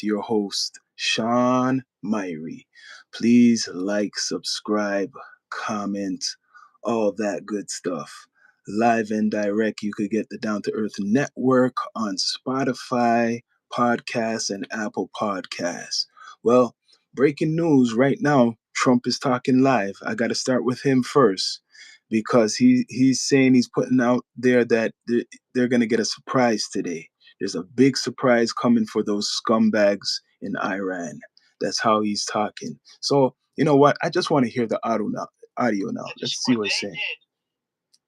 your host, Sean Myrie. Please like, subscribe, comment, all that good stuff. Live and direct, you could get the Down to Earth Network on Spotify, Podcasts, and Apple Podcasts. Well, breaking news right now, Trump is talking live. I got to start with him first because he's saying he's putting out there that they're going to get a surprise today. There's a big surprise coming for those scumbags in Iran. That's how he's talking. So, you know what? I just want to hear the audio now. Let's see what he's saying.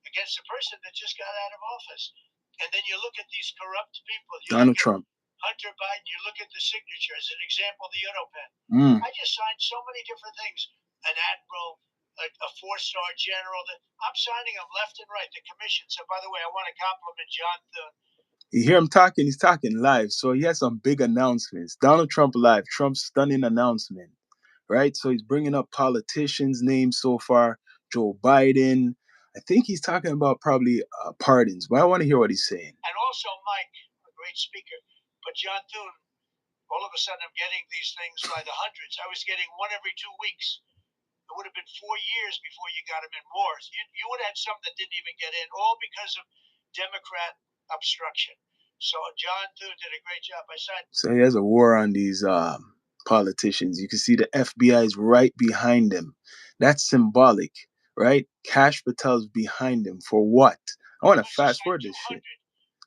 Against the person that just got out of office. And then you look at these corrupt people. Donald Trump. Hunter Biden, you look at the signatures, an example, the Europen. I just signed so many different things. An admiral, a four-star general. I'm signing them left and right, the commission. So, by the way, I want to compliment John Thune. You hear him talking, he's talking live. So he has some big announcements. Donald Trump live, Trump's stunning announcement, right? So he's bringing up politicians' names so far. Joe Biden. I think he's talking about probably pardons, but I want to hear what he's saying. And also Mike, a great speaker. But John Thune, all of a sudden I'm getting these things by the hundreds. I was getting one every 2 weeks. It would have been 4 years before you got them in wars. You would have had some that didn't even get in, all because of Democrat obstruction. So John Thune did a great job. So he has a war on these politicians. You can see the FBI is right behind him. That's symbolic, right? Kash Patel's behind him for what? I want to fast forward this shit.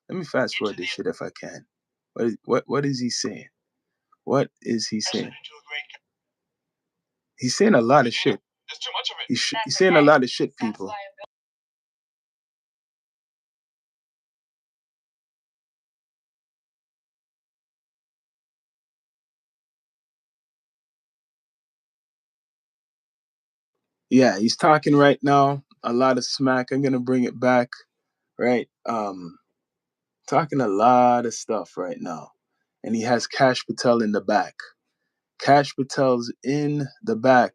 Let me fast forward this shit if I can. What is he saying? What is he saying? He's saying a lot of shit. There's too much of it. He's saying a lot of shit, people. Yeah, he's talking right now. A lot of smack. I'm gonna bring it back, right? Talking a lot of stuff right now, and he has Kash Patel in the back. Kash Patel's in the back,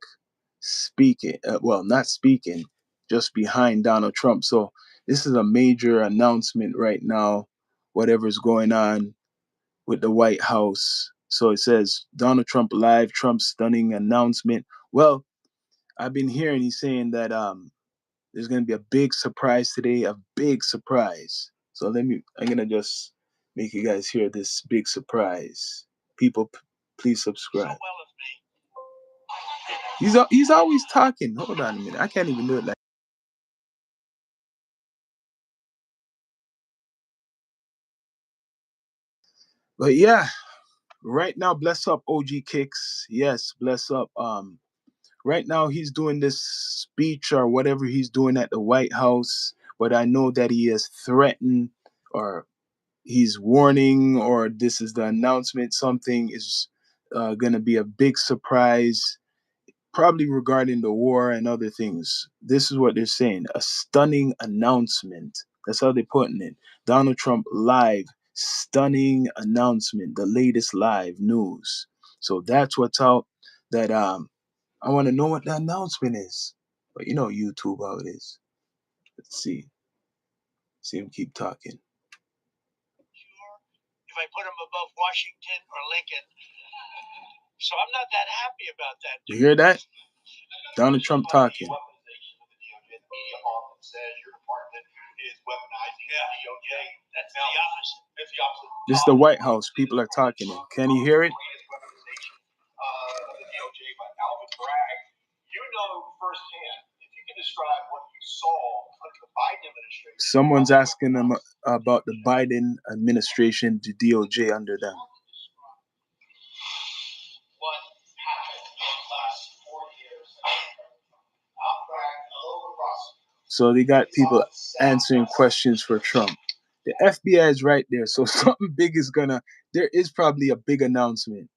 speaking. Well, not speaking, just behind Donald Trump. So this is a major announcement right now. Whatever's going on with the White House. So it says Donald Trump live, Trump's stunning announcement. Well, I've been hearing he's saying that there's going to be a big surprise today, a big surprise. So I'm going to just make you guys hear this big surprise. People, please subscribe. He's always talking. Hold on a minute. I can't even do it like. But yeah, right now, bless up OG Kicks. Yes, bless up. Right now he's doing this speech or whatever he's doing at the White House, but I know that he has threatened or he's warning or this is the announcement. Something is going to be a big surprise, probably regarding the war and other things. This is what they're saying: a stunning announcement. That's how they're putting it. Donald Trump live, stunning announcement, the latest live news. So that's what's out. That I want to know what the announcement is. But you know YouTube how it is. Let's see. See him keep talking. If I put him above Washington or Lincoln. So I'm not that happy about that. You hear that? Donald Trump talking. This is the White House. People are talking. Can you hear it? You know firsthand, if you can describe what you saw under the Biden administration. Someone's asking them about the Biden administration, the DOJ under them. What happened in the last 4 years? So they got people answering questions for Trump. The FBI is right there. So something big is there is probably a big announcement.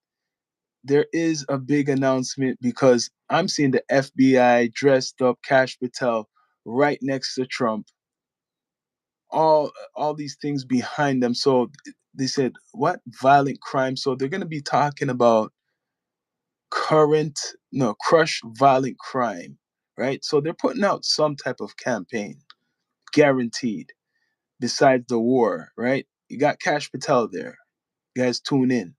There is a big announcement because I'm seeing the FBI dressed up, Kash Patel right next to Trump. All these things behind them. So they said, what? Violent crime. So they're going to be talking about crush violent crime, right? So they're putting out some type of campaign, guaranteed, besides the war, right? You got Kash Patel there. You guys tune in.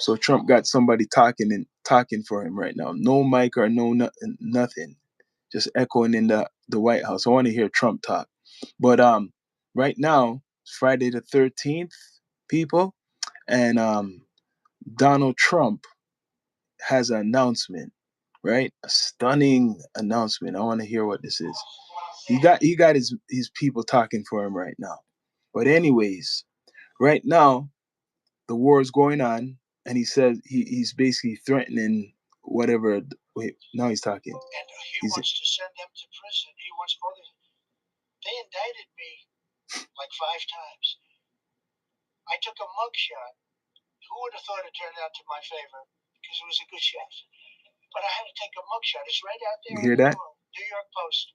So Trump got somebody talking for him right now. No mic or nothing. Just echoing in the White House. I want to hear Trump talk. But right now, it's Friday the 13th, people, and Donald Trump has an announcement, right? A stunning announcement. I want to hear what this is. He got his people talking for him right now. But anyways, right now the war is going on, and he says he's basically threatening whatever. Wait, now he's talking. And he wants to send them to prison. He wants all the. They indicted me like 5 times. I took a mugshot. Who would have thought it turned out to my favor? Because it was a good shot. But I had to take a mugshot. It's right out there. You hear that? New York Post,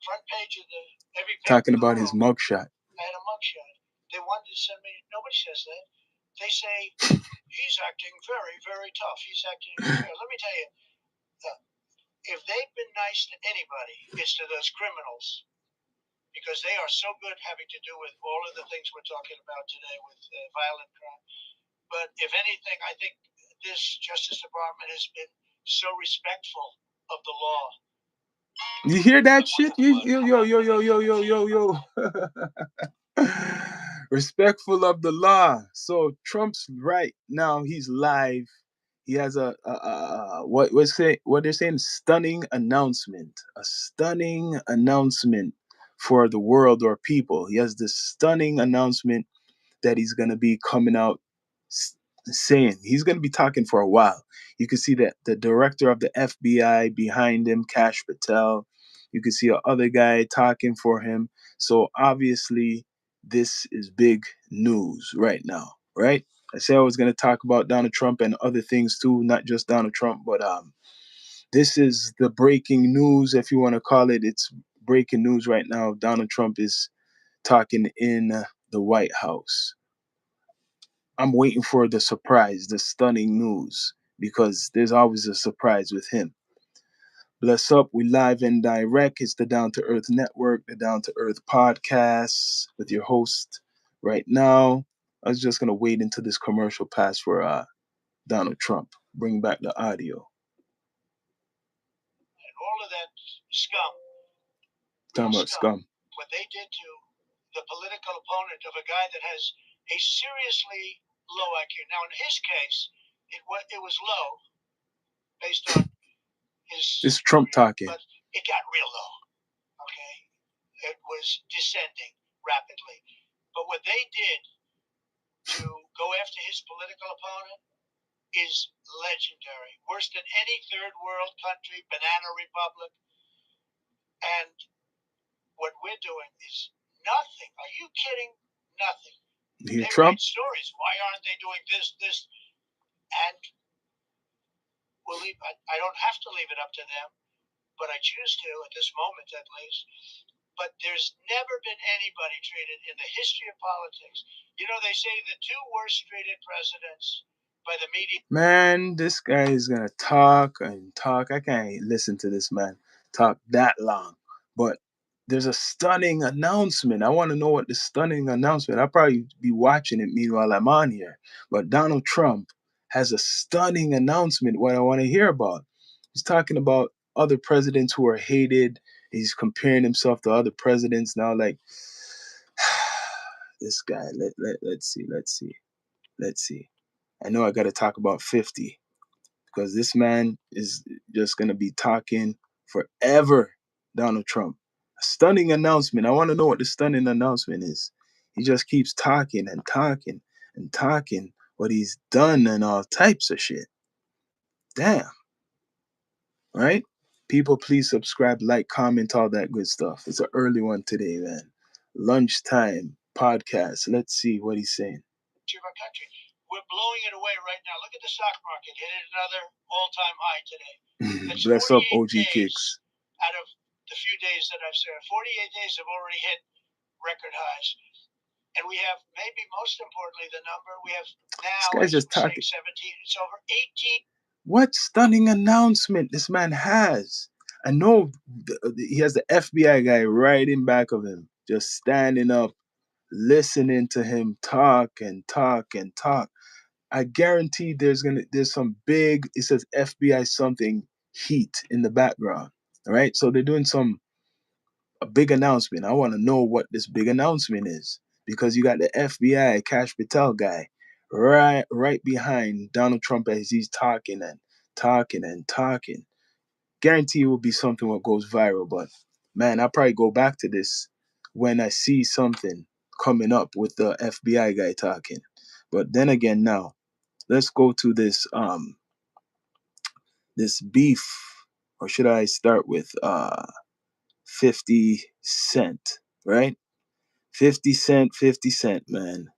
front page of every paper. Talking about his mugshot. I had a mugshot. They wanted to send me. Nobody says that. They say he's acting very, very tough. He's acting. Let me tell you, if they've been nice to anybody, it's to those criminals, because they are so good having to do with all of the things we're talking about today with violent crime. But if anything, I think this Justice Department has been so respectful of the law. You hear that shit? Yo. Respectful of the law. So Trump's right now. He's live. He has what they're saying, stunning announcement. A stunning announcement for the world or people. He has this stunning announcement that he's gonna be coming out saying. He's gonna be talking for a while. You can see that the director of the FBI behind him, Kash Patel. You can see a other guy talking for him. So obviously, this is big news right now, right? I said I was going to talk about Donald Trump and other things too, not just Donald Trump, but this is the breaking news, if you want to call it. It's breaking news right now. Donald Trump is talking in the White House. I'm waiting for the surprise, the stunning news, because there's always a surprise with him. Bless up. We live and direct. It's the Down to Earth Network, the Down to Earth podcast with your host right now. I was just gonna wait until this commercial pass for Donald Trump. Bring back the audio. And all of that scum. Talking about scum. What they did to the political opponent of a guy that has a seriously low IQ. Now, in his case, it was low based on his. This is Trump talking. But it got real low. Okay, it was descending rapidly. But what they did to go after his political opponent is legendary. Worse than any third world country, banana republic. And what we're doing is nothing. Are you kidding? Nothing. You hear they Trump? write stories. Why aren't they doing this? And I don't have to leave it up to them, but I choose to at this moment at least. But there's never been anybody treated in the history of politics. You know, they say the two worst treated presidents by the media. Man, this guy is gonna talk and talk. I can't listen to this man talk that long. But there's a stunning announcement. I want to know what the stunning announcement. I'll probably be watching it meanwhile I'm on here. But Donald Trump has a stunning announcement. What I want to hear about. He's talking about other presidents who are hated. He's comparing himself to other presidents now. Like this guy. Let's see. I know I got to talk about 50 because this man is just going to be talking forever. Donald Trump. A stunning announcement. I want to know what the stunning announcement is. He just keeps talking and talking and talking what he's done and all types of shit. Damn. Right? People, please subscribe, like, comment, all that good stuff. It's an early one today, man. Lunchtime podcast. Let's see what he's saying. Of our country. We're blowing it away right now. Look at the stock market. Hit another all-time high today. That's Bless up, OG days Kicks. Out of the few days that I've said, 48 days have already hit record highs. And we have, maybe most importantly, the number we have now. This guy's just talking. 17. It's over 18. What stunning announcement this man has. I know he has the FBI guy right in back of him, just standing up, listening to him talk and talk and talk. I guarantee there's some big, it says FBI something heat in the background. All right. So they're doing some a big announcement. I want to know what this big announcement is because you got the FBI Cash Patel guy right behind Donald Trump as he's talking and talking and talking. Guarantee it will be something that goes viral. But man, I'll probably go back to this when I see something coming up with the FBI guy talking. But then again, now let's go to this beef, or should I start with 50 Cent, right? 50 Cent, 50 Cent, man.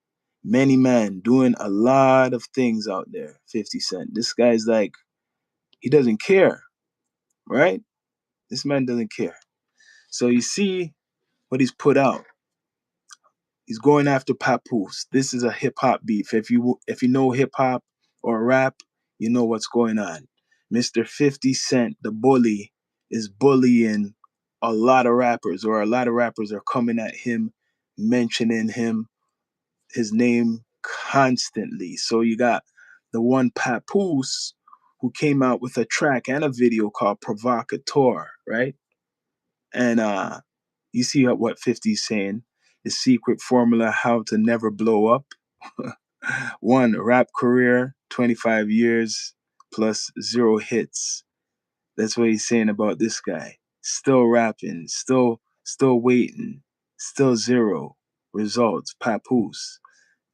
Many man doing a lot of things out there. 50 Cent. This guy's like, he doesn't care, right? This man doesn't care. So you see what he's put out. He's going after Papoose. This is a hip hop beef. If you know hip hop or rap, you know what's going on. Mr. 50 Cent, the bully, is bullying a lot of rappers, or a lot of rappers are coming at him, mentioning his name constantly. So you got the one Papoose who came out with a track and a video called Provocateur, right? And you see what 50's saying. The secret formula how to never blow up. One, rap career, 25 years plus zero hits. That's what he's saying about this guy. Still rapping, still waiting, still zero results. Papoose.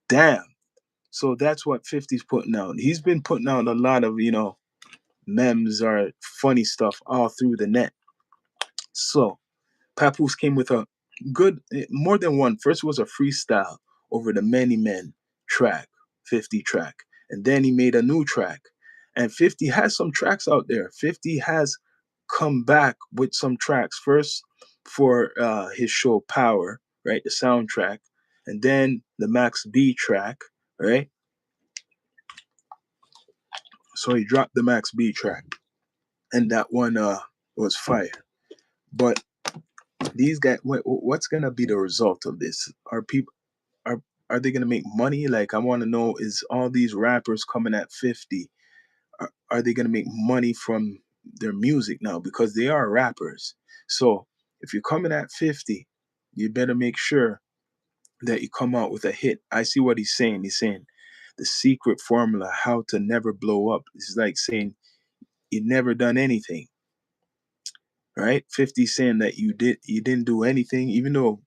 Damn. So that's what 50's putting out. He's been putting out a lot of, memes or funny stuff all through the net. So Papoose came with a good, more than one. First was a freestyle over the Many Men track, 50 track. And then he made a new track. And 50 has some tracks out there. 50 has come back with some tracks. First for his show Power, right? The soundtrack. And then the Max B track, right? So he dropped the Max B track. And that one was fire. But these guys, what's gonna be the result of this? Are are they gonna make money? Like I want to know, is all these rappers coming at 50? Are they gonna make money from their music now because they are rappers? So if you're coming at 50, you better make sure that you come out with a hit. I see what he's saying. He's saying the secret formula how to never blow up. It's like saying you never done anything, right? 50 saying that you didn't do anything, even though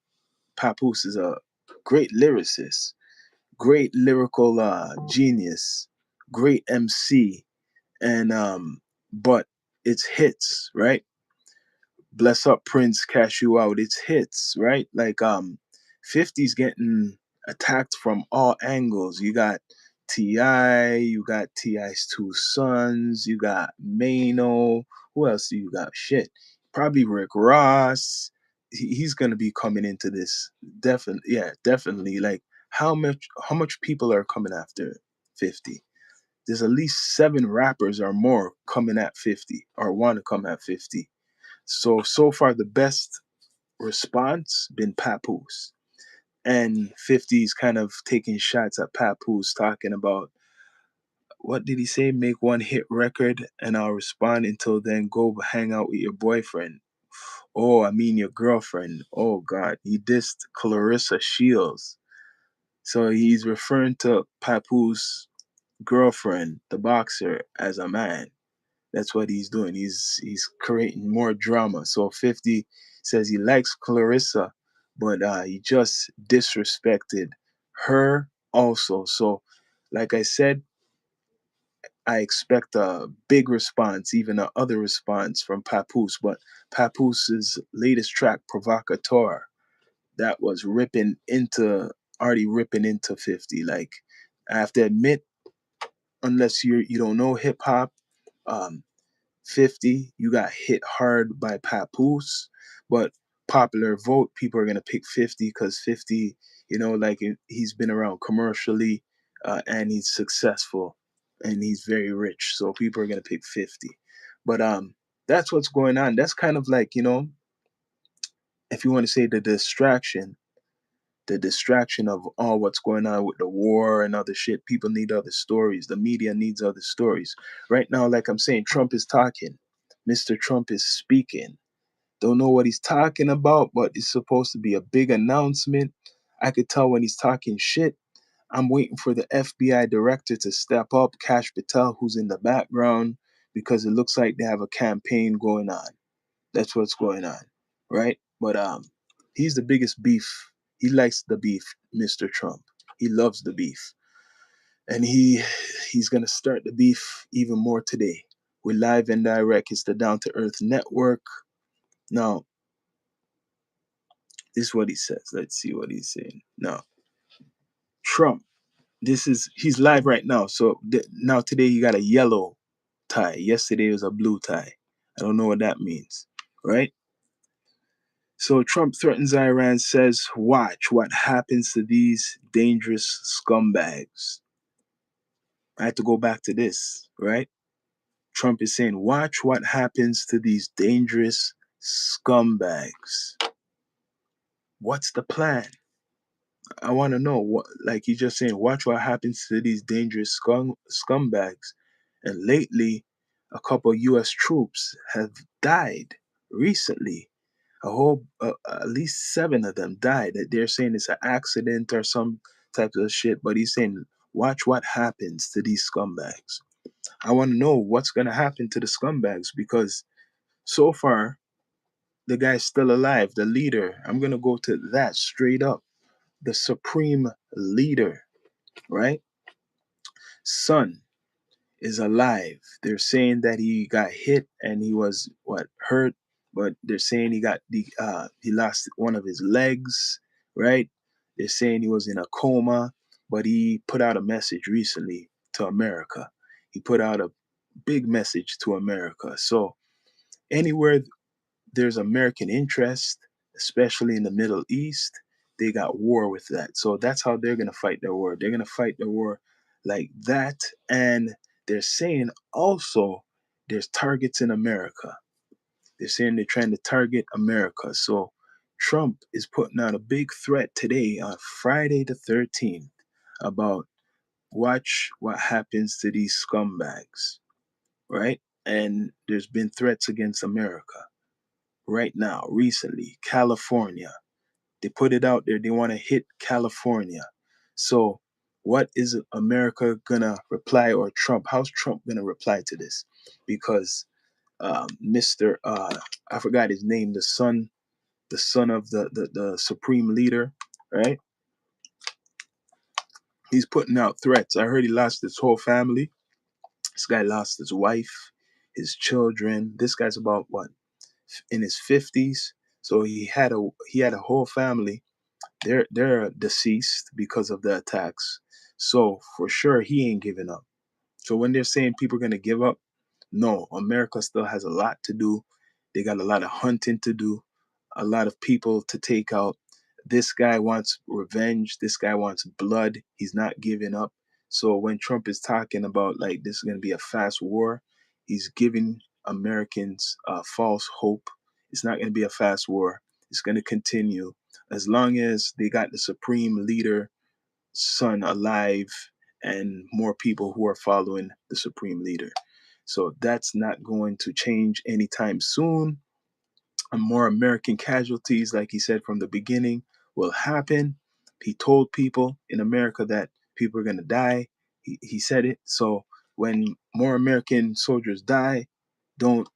Papoose is a great lyricist, great lyrical genius, great MC, and but it's hits, right? Bless up Prince, cash you out. It's hits, right? Like 50's getting attacked from all angles. You got Ti, you got Ti's two sons, you got Mano. Who else do you got? Shit, probably Rick Ross. He's gonna be coming into this. Definitely, yeah, definitely. Like how much people are coming after 50? There's at least seven rappers or more coming at 50 or want to come at 50. So far the best response been Papoose. And 50's kind of taking shots at Papoose, talking about, what did he say? Make one hit record and I'll respond. Until then, go hang out with your boyfriend. Oh, I mean your girlfriend. Oh God. He dissed Clarissa Shields. So he's referring to Papoose girlfriend, the boxer, as a man. That's what he's doing. He's creating more drama. So 50 says he likes Clarissa, but he just disrespected her also. So, like I said, I expect a big response, even a other response from Papoose. But Papoose' latest track, Provocateur, that was already ripping into 50. Like, I have to admit, unless you don't know hip hop, um, 50, you got hit hard by Papoose, but popular vote, people are going to pick 50 because 50, like he's been around commercially and he's successful and he's very rich. So people are going to pick 50. But that's what's going on. That's kind of like, if you want to say the distraction, The distraction of all what's going on with the war and other shit. People need other stories. The media needs other stories. Right now, like I'm saying, Trump is talking. Mr. Trump is speaking. Don't know what he's talking about, but it's supposed to be a big announcement. I could tell when he's talking shit. I'm waiting for the FBI director to step up, Cash Patel, who's in the background, because it looks like they have a campaign going on. That's what's going on, right? But he's the biggest beef. He likes the beef, Mr. Trump. He loves the beef, and he's gonna start the beef even more today. We're live and direct. It's the Down to Earth Network. Now, this is what he says. Let's see what he's saying. Now, Trump. This is he's live right now. So now today he got a yellow tie. Yesterday was a blue tie. I don't know what that means, right? So Trump threatens Iran, says, watch what happens to these dangerous scumbags. I had to go back to this, right? Trump is saying, watch what happens to these dangerous scumbags. What's the plan? I want to know what, like he's just saying, watch what happens to these dangerous scumbags. And lately, a couple U.S. troops have died recently. At least seven of them died. That they're saying it's an accident or some type of shit. But he's saying, watch what happens to these scumbags. I want to know what's gonna happen to the scumbags because so far the guy's still alive. The leader. I'm gonna go to that straight up. The supreme leader, right? Son is alive. They're saying that he got hit and he was what hurt, but they're saying he lost one of his legs, right? They're saying he was in a coma, but he put out a message recently to America. He put out a big message to America. So anywhere there's American interest, especially in the Middle East, they got war with that. So that's how they're gonna fight their war. They're gonna fight the war like that. And they're saying also there's targets in America. They're saying they're trying to target America. So Trump is putting out a big threat today on Friday the 13th about watch what happens to these scumbags, right? And there's been threats against America right now, recently, California. They put it out there. They want to hit California. So, what is America gonna reply, or Trump? How's Trump gonna reply to this? Because Mr. I forgot his name, the son of the supreme leader, right? He's putting out threats. I heard he lost his whole family. This guy lost his wife, his children. This guy's about what, in his 50s. So he had a whole family. They're deceased because of the attacks. So for sure he ain't giving up. So when they're saying people are gonna give up, no, America still has a lot to do. They got a lot of hunting to do, a lot of people to take out. This guy wants revenge. This guy wants blood. He's not giving up. So when Trump is talking about like this is going to be a fast war, he's giving Americans false hope. It's not going to be a fast war. It's going to continue as long as they got the supreme leader son alive and more people who are following the supreme leader. So that's not going to change anytime soon. More American casualties, like he said from the beginning, will happen. He told people in America that people are going to die. He said it. So when more American soldiers die, don't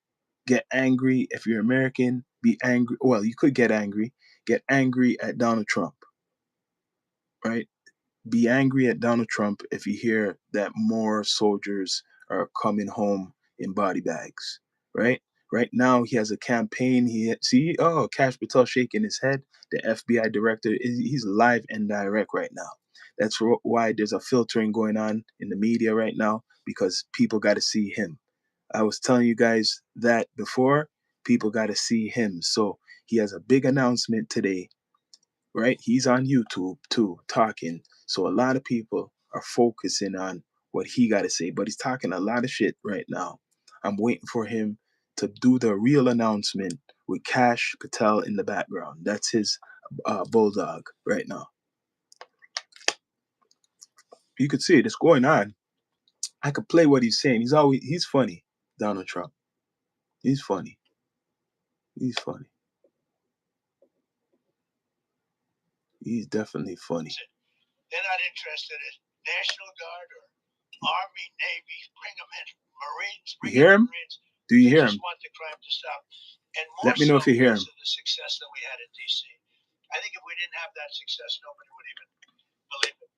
get angry. If you're American, be angry. Well, you could get angry. Get angry at Donald Trump, right? Be angry at Donald Trump if you hear that more soldiers are coming home in body bags, right? Right now, he has a campaign. Cash Patel shaking his head. The FBI director, he's live and direct right now. That's why there's a filtering going on in the media right now because people got to see him. I was telling you guys that before. People got to see him. So he has a big announcement today, right? He's on YouTube too, talking. So a lot of people are focusing on what he got to say, but he's talking a lot of shit right now. I'm waiting for him to do the real announcement with Cash Patel in the background. That's his bulldog right now. You could see it. It's going on. I could play what he's saying. He's funny. Donald Trump. He's funny. He's funny. He's definitely funny. They're not interested in National Guard or Army, Navy. Bring them in. Marines. You Bring hear in him? Marines. Do you They hear just him? want the crime to stop. And more Let me know so if you hear because him. of the success that we had in D.C. I think if we didn't have that success, nobody would even believe it.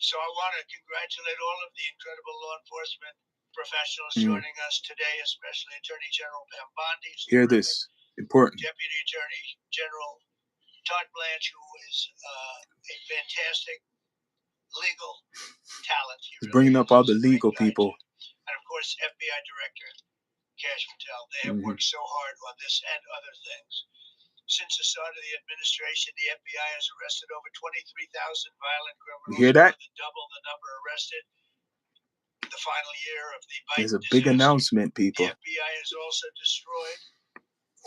So I want to congratulate all of the incredible law enforcement professionals joining us today, especially Attorney General Pam Bondi. Hear this. Important. Deputy Attorney General Todd Blanche, who is a fantastic legal talent. He's bringing up all the legal people. And of course, FBI Director Kash Patel. They have worked so hard on this and other things. Since the start of the administration, the FBI has arrested over 23,000 violent criminals. You hear that? More than double the number arrested in the final year of the Biden There's a big announcement, people. The FBI has also destroyed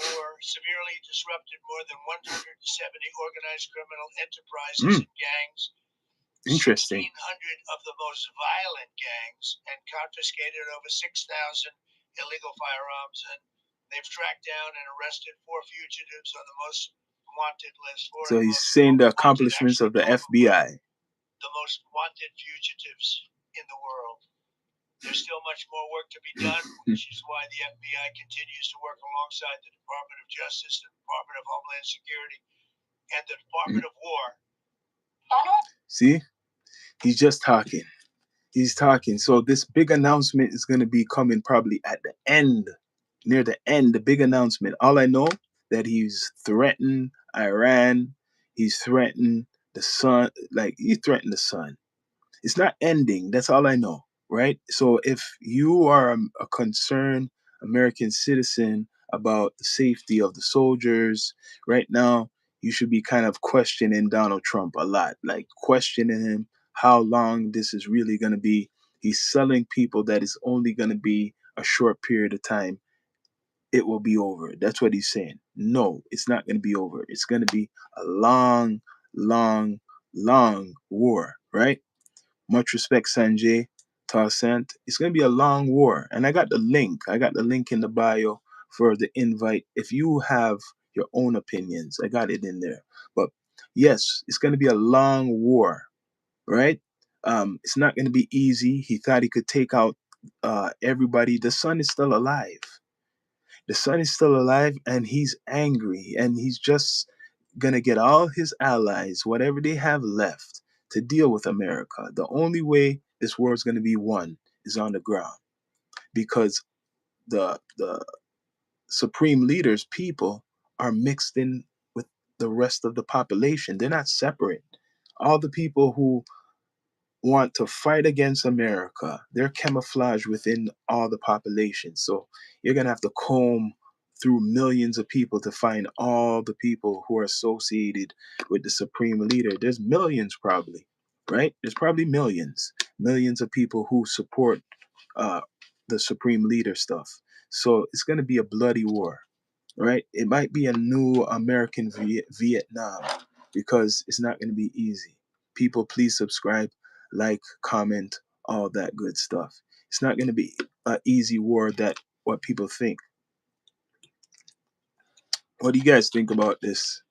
or severely disrupted more than 170 organized criminal enterprises and gangs. Interesting. 1,600 of the most violent gangs and confiscated over 6,000 illegal firearms, and they've tracked down and arrested 4 fugitives on the most wanted list. So he's saying the accomplishments of the FBI. The most wanted fugitives in the world. There's still much more work to be done, which is why the FBI continues to work alongside the Department of Justice, the Department of Homeland Security, and the Department of War. See? He's just talking. He's talking. So this big announcement is going to be coming probably at the end, near the end, the big announcement. All I know that he's threatened Iran. He's threatened the sun. Like, he threatened the sun. It's not ending. That's all I know, right? So if you are a concerned American citizen about the safety of the soldiers right now, you should be kind of questioning Donald Trump a lot, like questioning him how long this is really going to be. He's selling people that it's only going to be a short period of time. It will be over. That's what he's saying. No, it's not going to be over. It's going to be a long, long, long war, right? Much respect, Sanjay Tarsant. It's going to be a long war. And I got the link. I got the link in the bio for the invite. If you have your own opinions, I got it in there. But yes, it's going to be a long war, right? It's not going to be easy. He thought he could take out everybody. The son is still alive. The son is still alive, and he's angry, and he's just gonna get all his allies, whatever they have left, to deal with America. The only way this war is gonna be won is on the ground, because the supreme leaders, people, are mixed in with the rest of the population. They're not separate. All the people who want to fight against America, they're camouflaged within all the population. So you're going to have to comb through millions of people to find all the people who are associated with the supreme leader. There's millions probably, right? There's probably millions of people who support uh, the supreme leader stuff. So it's going to be a bloody war, right? It might be a new American Vietnam, because it's not going to be easy. People, please subscribe, like, comment, all that good stuff. It's not going to be an easy war that what people think. What do you guys think about this?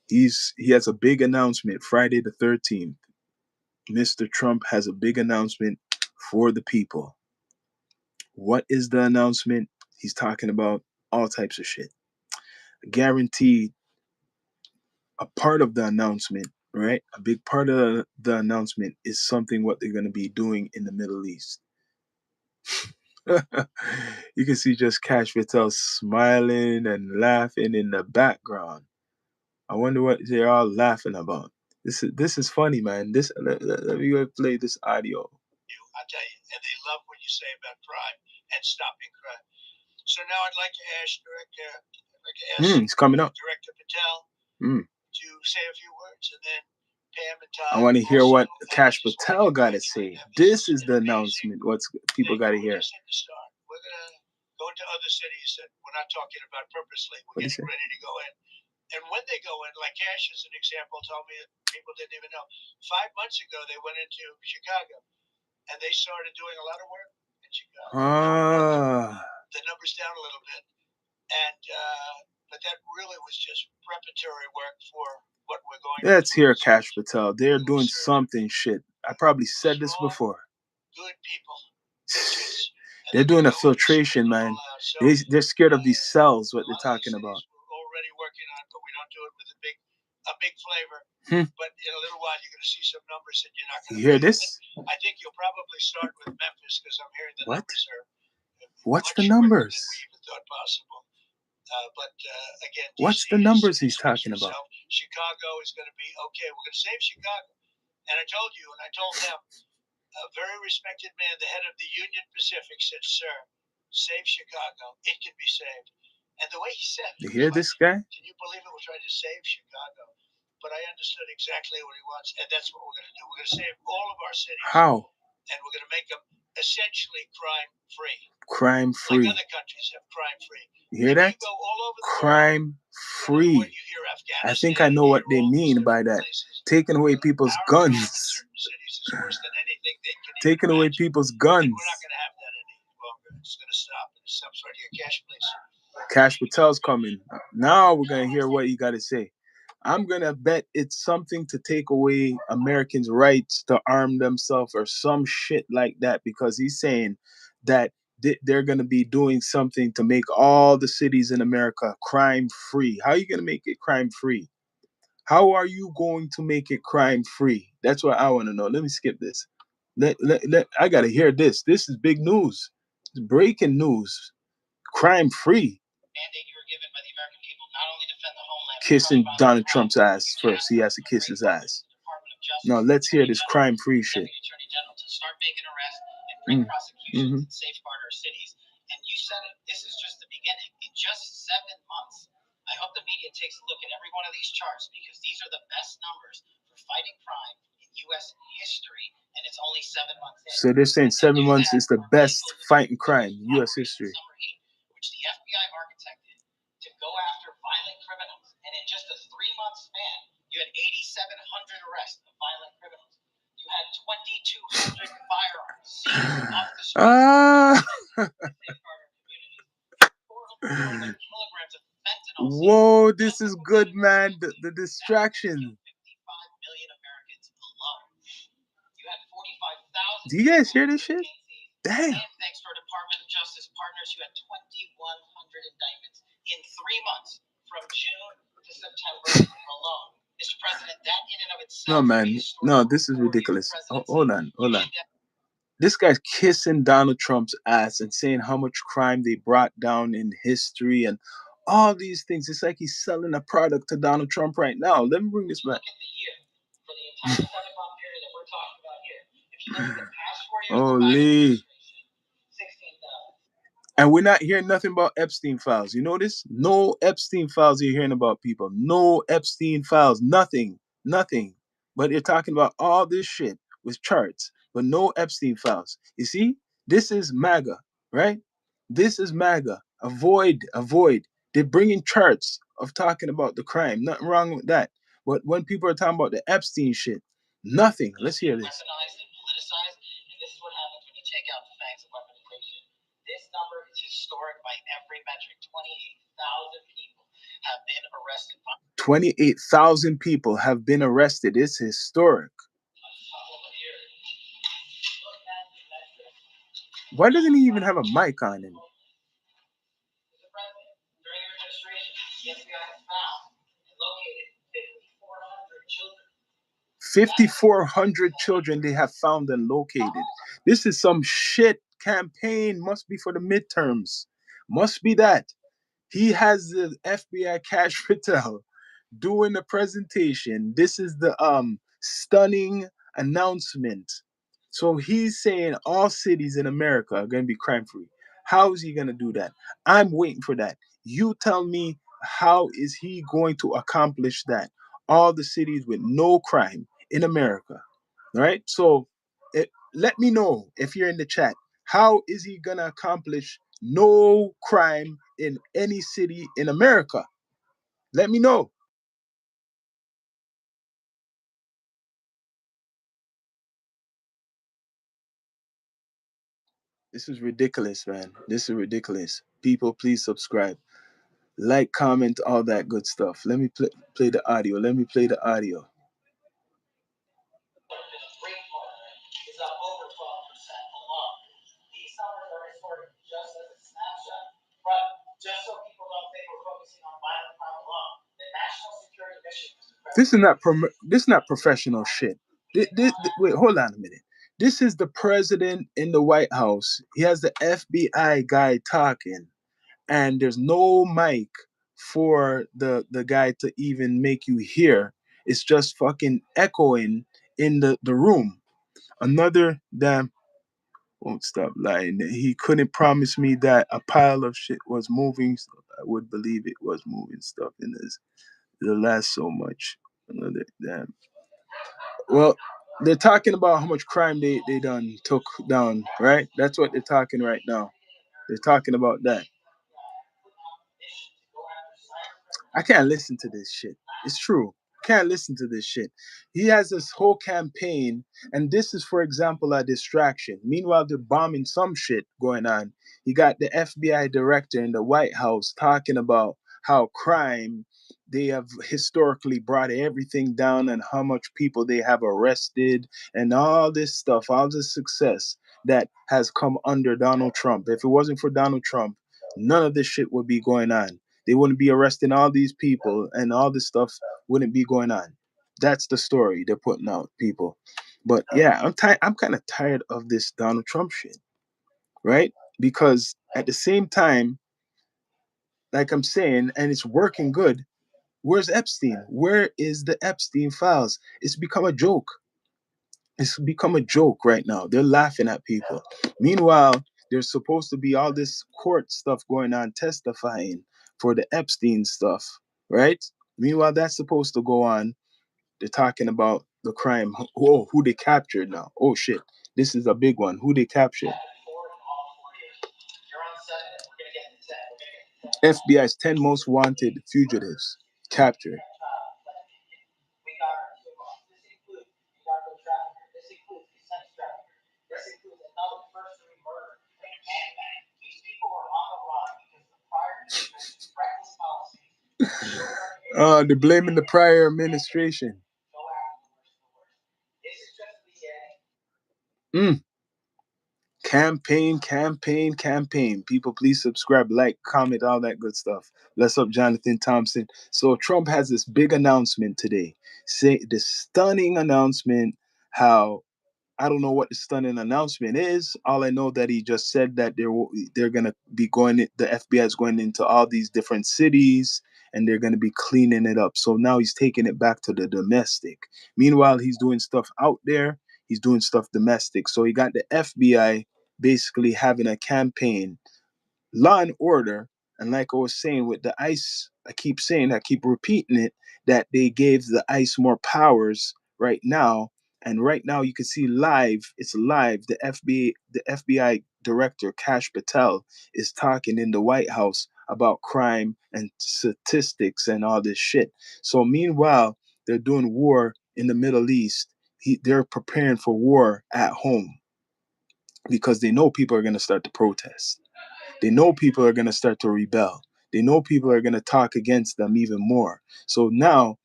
He has a big announcement Friday the 13th. Mr. Trump has a big announcement for the people. What is the announcement? He's talking about all types of shit. Guaranteed a part of the announcement, right? A big part of the announcement is something what they're going to be doing in the Middle East. You can see just Cash Patel smiling and laughing in the background. I wonder what they're all laughing about. This is funny, man. Let me go play this audio. I tell you, and they love what you say about crime and stopping crime. So now I'd like to ask It's coming up. Director Patel to say a few words, and then Pam and Todd. I want to hear what Cash Patel got to say. This is the announcement. What people got to hear. We're gonna go into other cities that we're not talking about purposely. We're getting ready to go in. And when they go in, like Cash as an example, told me that people didn't even know. 5 months ago, they went into Chicago, and they started doing a lot of work in Chicago. The numbers down a little bit, and but that really was just preparatory work for what we're going to do. Let's hear Cash Patel. They're doing something shit. I probably said this before. Good people. They're doing a filtration, man. They're scared of these cells, what they're talking about. We're already working on, but we don't do it with a big flavor. But in a little while, you're going to see some numbers that you're not going to. You hear this? I think you'll probably start with Memphis because I'm hearing the numbers are. What's the numbers? We even thought possible. But again, what's the numbers he's talking about? Chicago is going to be okay. We're going to save Chicago. And I told you, and I told them, a very respected man, the head of the Union Pacific, said, "Sir, save Chicago. It can be saved." And the way he said it, you hear this guy? Can you believe it? We're trying to save Chicago. But I understood exactly what he wants, and that's what we're going to do. We're going to save all of our cities. How? And we're going to make them essentially crime-free. Crime-free. Like other countries have crime-free. You hear that? Crime-free. I think I know what they mean by that. Taking away people's guns. Taking away people's guns. We're not going to have that any longer. It's going to stop. Stops right here. Cash, please. Cash Patel's coming. Now we're going to hear what you got to say. I'm going to bet it's something to take away Americans' rights to arm themselves or some shit like that, because he's saying that they're going to be doing something to make all the cities in America crime-free. How are you going to make it crime-free? How are you going to make it crime-free? That's what I want to know. Let me skip this. I got to hear this. This is big news. It's breaking news. Crime-free. Mandate you were given by the American people not only defend the homeland, kissing Donald Trump's ass first. He has to kiss his ass. Now let's hear this crime-free shit. Attorney General to start making arrests and bring prosecutions and safeguard our cities. And you said it. This is just the beginning. In just 7 months, I hope the media takes a look at every one of these charts, because these are the best numbers for fighting crime in U.S. history, and it's only 7 months in. So they're saying 7 months is the best fighting crime in U.S. history. Which the FBI architected to go after violent criminals. And in just a 3-month span, you had 8,700 arrests of violent criminals. You had 2,200 firearms seized off the streets. 400 kilograms of fentanyl. Whoa, this is good, man. The distraction. 55 million Americans alone. You had 45,000. Do you guys hear this shit? Damn. And thanks to our Department of Justice partners, you had 2,100 indictments in 3 months, from June to September alone. Mr. President, that in and of itself. No, man. No, this is ridiculous. Hold on. This guy's kissing Donald Trump's ass and saying how much crime they brought down in history and all these things. It's like he's selling a product to Donald Trump right now. Let me bring this back. Look at the year for the entire 7-month period that we're talking about here. If you look at the past 4 years, holy. And we're not hearing nothing about Epstein files. You notice? No Epstein files you're hearing about, people. No Epstein files. Nothing. But you're talking about all this shit with charts, but no Epstein files. You see? This is MAGA, right? This is MAGA. Avoid. They're bringing charts of talking about the crime. Nothing wrong with that. But when people are talking about the Epstein shit, nothing. Let's hear this. This number is historic by every metric. 28,000 people have been arrested. 28,000 people have been arrested. It's historic. Why doesn't he even have a mic on him? Mr. President, during your administration, the FBI has found and located 5,400 children. 5,400 children they have found and located. This is some shit campaign. Must be for the midterms. Must be that. He has the FBI Cash Patel doing the presentation. This is the stunning announcement. So he's saying all cities in America are going to be crime-free. How is he going to do that? I'm waiting for that. You tell me, how is he going to accomplish that? All the cities with no crime in America. All right? So let me know if you're in the chat. How is he going to accomplish no crime in any city in America? Let me know. This is ridiculous, man. This is ridiculous. People, please subscribe, like, comment, all that good stuff. Let me play the audio. Let me play the audio. Is up over 12% alone. These numbers are historic just as a snapshot. But just so people don't think we're focusing on violent crime alone, the National Security Mission. This is not professional shit. Wait, hold on a minute. This is the president in the White House. He has the FBI guy talking, and there's no mic for the guy to even make you hear. It's just fucking echoing in the room. Another damn won't stop lying. He couldn't promise me that a pile of shit was moving. So I would believe it was moving stuff in this. It'll last so much. Another damn. Well, they're talking about how much crime they done took down, right? That's what they're talking right now. They're talking about that. I can't listen to this shit. It's true. Can't listen to this shit. He has this whole campaign, and this is, for example, a distraction. Meanwhile, they're bombing some shit going on. You got the FBI director in the White House talking about how crime, they have historically brought everything down and how much people they have arrested and all this stuff, all this success that has come under Donald Trump. If it wasn't for Donald Trump, none of this shit would be going on. They wouldn't be arresting all these people and all this stuff wouldn't be going on. That's the story they're putting out, people. But yeah, I'm kind of tired of this Donald Trump shit, right? Because at the same time, like I'm saying, and it's working good. Where's Epstein? Where is the Epstein files? It's become a joke. It's become a joke right now. They're laughing at people. Meanwhile, there's supposed to be all this court stuff going on, testifying for the Epstein stuff, right? Meanwhile, that's supposed to go on. They're talking about the crime. Oh, who they captured now? Oh shit, this is a big one. Who they captured? FBI's 10 most wanted fugitives captured. They're blaming the prior administration. Mm. Campaign, campaign, campaign. People, please subscribe, like, comment, all that good stuff. Bless up, Jonathan Thompson. So Trump has this big announcement today. Say the stunning announcement how I don't know what the stunning announcement is. All I know that he just said that they're gonna be going. The FBI is going into all these different cities and they're gonna be cleaning it up. So now he's taking it back to the domestic. Meanwhile, he's doing stuff out there. He's doing stuff domestic. So he got the FBI basically having a campaign, law and order. And like I was saying with the ICE, I keep repeating it, that they gave the ICE more powers right now. And right now you can see live, it's live. The FBI director, Kash Patel, is talking in the White House about crime and statistics and all this shit. So meanwhile, they're doing war in the Middle East. They're preparing for war at home because they know people are going to start to protest. They know people are going to start to rebel. They know people are going to talk against them even more. So now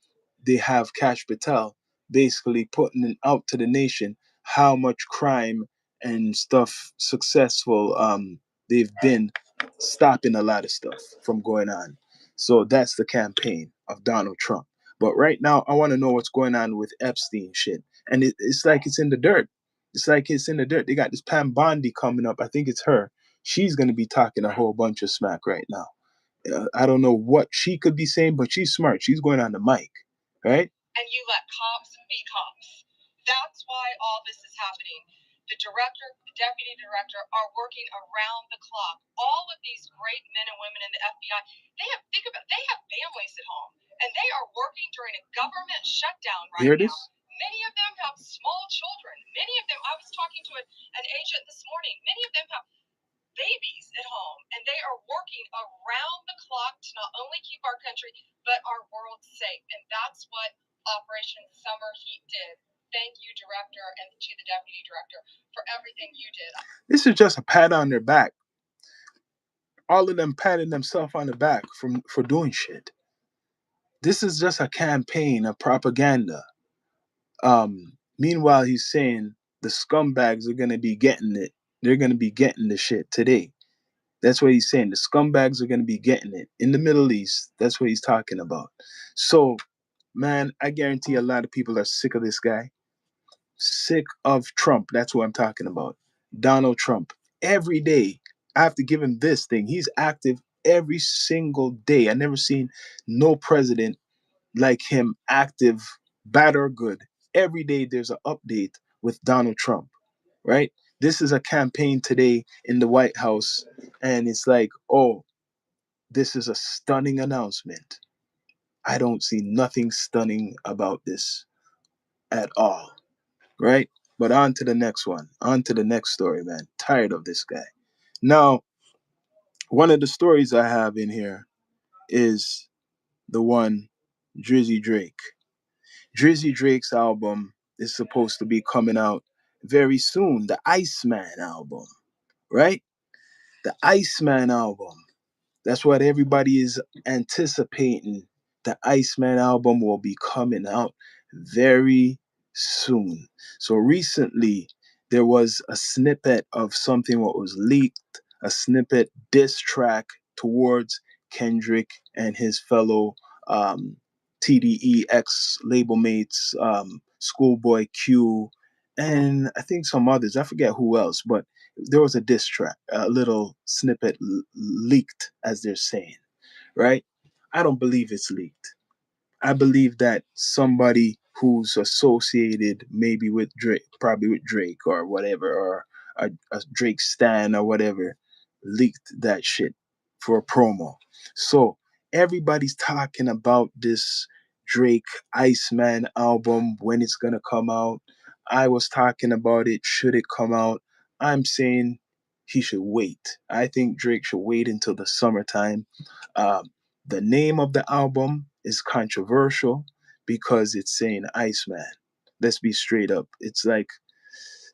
they have Kash Patel basically putting it out to the nation how much crime and stuff successful they've been stopping a lot of stuff from going on. So that's the campaign of Donald Trump. But right now, I want to know what's going on with Epstein shit. And it's like it's in the dirt. It's like it's in the dirt. They got this Pam Bondi coming up. I think it's her. She's going to be talking a whole bunch of smack right now. I don't know what she could be saying, but she's smart. She's going on the mic, right? And you let cops be cops. That's why all this is happening. The director, the deputy director are working around the clock. All of these great men and women in the FBI, they have families at home, and they are working during a government shutdown right Hear now. This? Many of them have small children. Many of them, I was talking to an agent this morning. Many of them have babies at home, and they are working around the clock to not only keep our country but our world safe. And that's what Operation Summer Heat did. thank you, director, and to the deputy director for everything you did. This is just a pat on their back. All of them patting themselves on the back for doing shit. This is just a campaign of propaganda. Meanwhile, he's saying the scumbags are gonna be getting it. They're gonna be getting the shit today. That's what he's saying. The scumbags are gonna be getting it in the Middle East. That's what he's talking about. So, man, I guarantee a lot of people are sick of this guy. Sick of Trump. That's what I'm talking about. Donald Trump. Every day, I have to give him this thing. He's active every single day. I never seen no president like him active, bad or good. Every day there's an update with Donald Trump, right? This is a campaign today in the White House, and it's like, oh, this is a stunning announcement. I don't see nothing stunning about this at all, right? But on to the next one, on to the next story, man. Tired of this guy. Now, one of the stories I have in here is the one Drizzy Drake. Drizzy Drake's album is supposed to be coming out very soon. The Iceman album, right? The Iceman album. That's what everybody is anticipating. The Iceman album will be coming out very soon. So recently, there was a snippet of something what was leaked, a snippet diss track towards Kendrick and his fellow TDE ex label mates, Schoolboy Q, and I think some others. I forget who else, but there was a diss track, a little snippet leaked, as they're saying, right? I don't believe it's leaked. I believe that somebody who's associated maybe with Drake, probably with Drake or whatever, or a Drake stan or whatever, leaked that shit for a promo. So everybody's talking about this Drake Iceman album, when it's gonna come out. I was talking about it, should it come out? I'm saying he should wait. I think Drake should wait until the summertime. Um, the name of the album is controversial because it's saying Iceman. Let's be straight up. It's like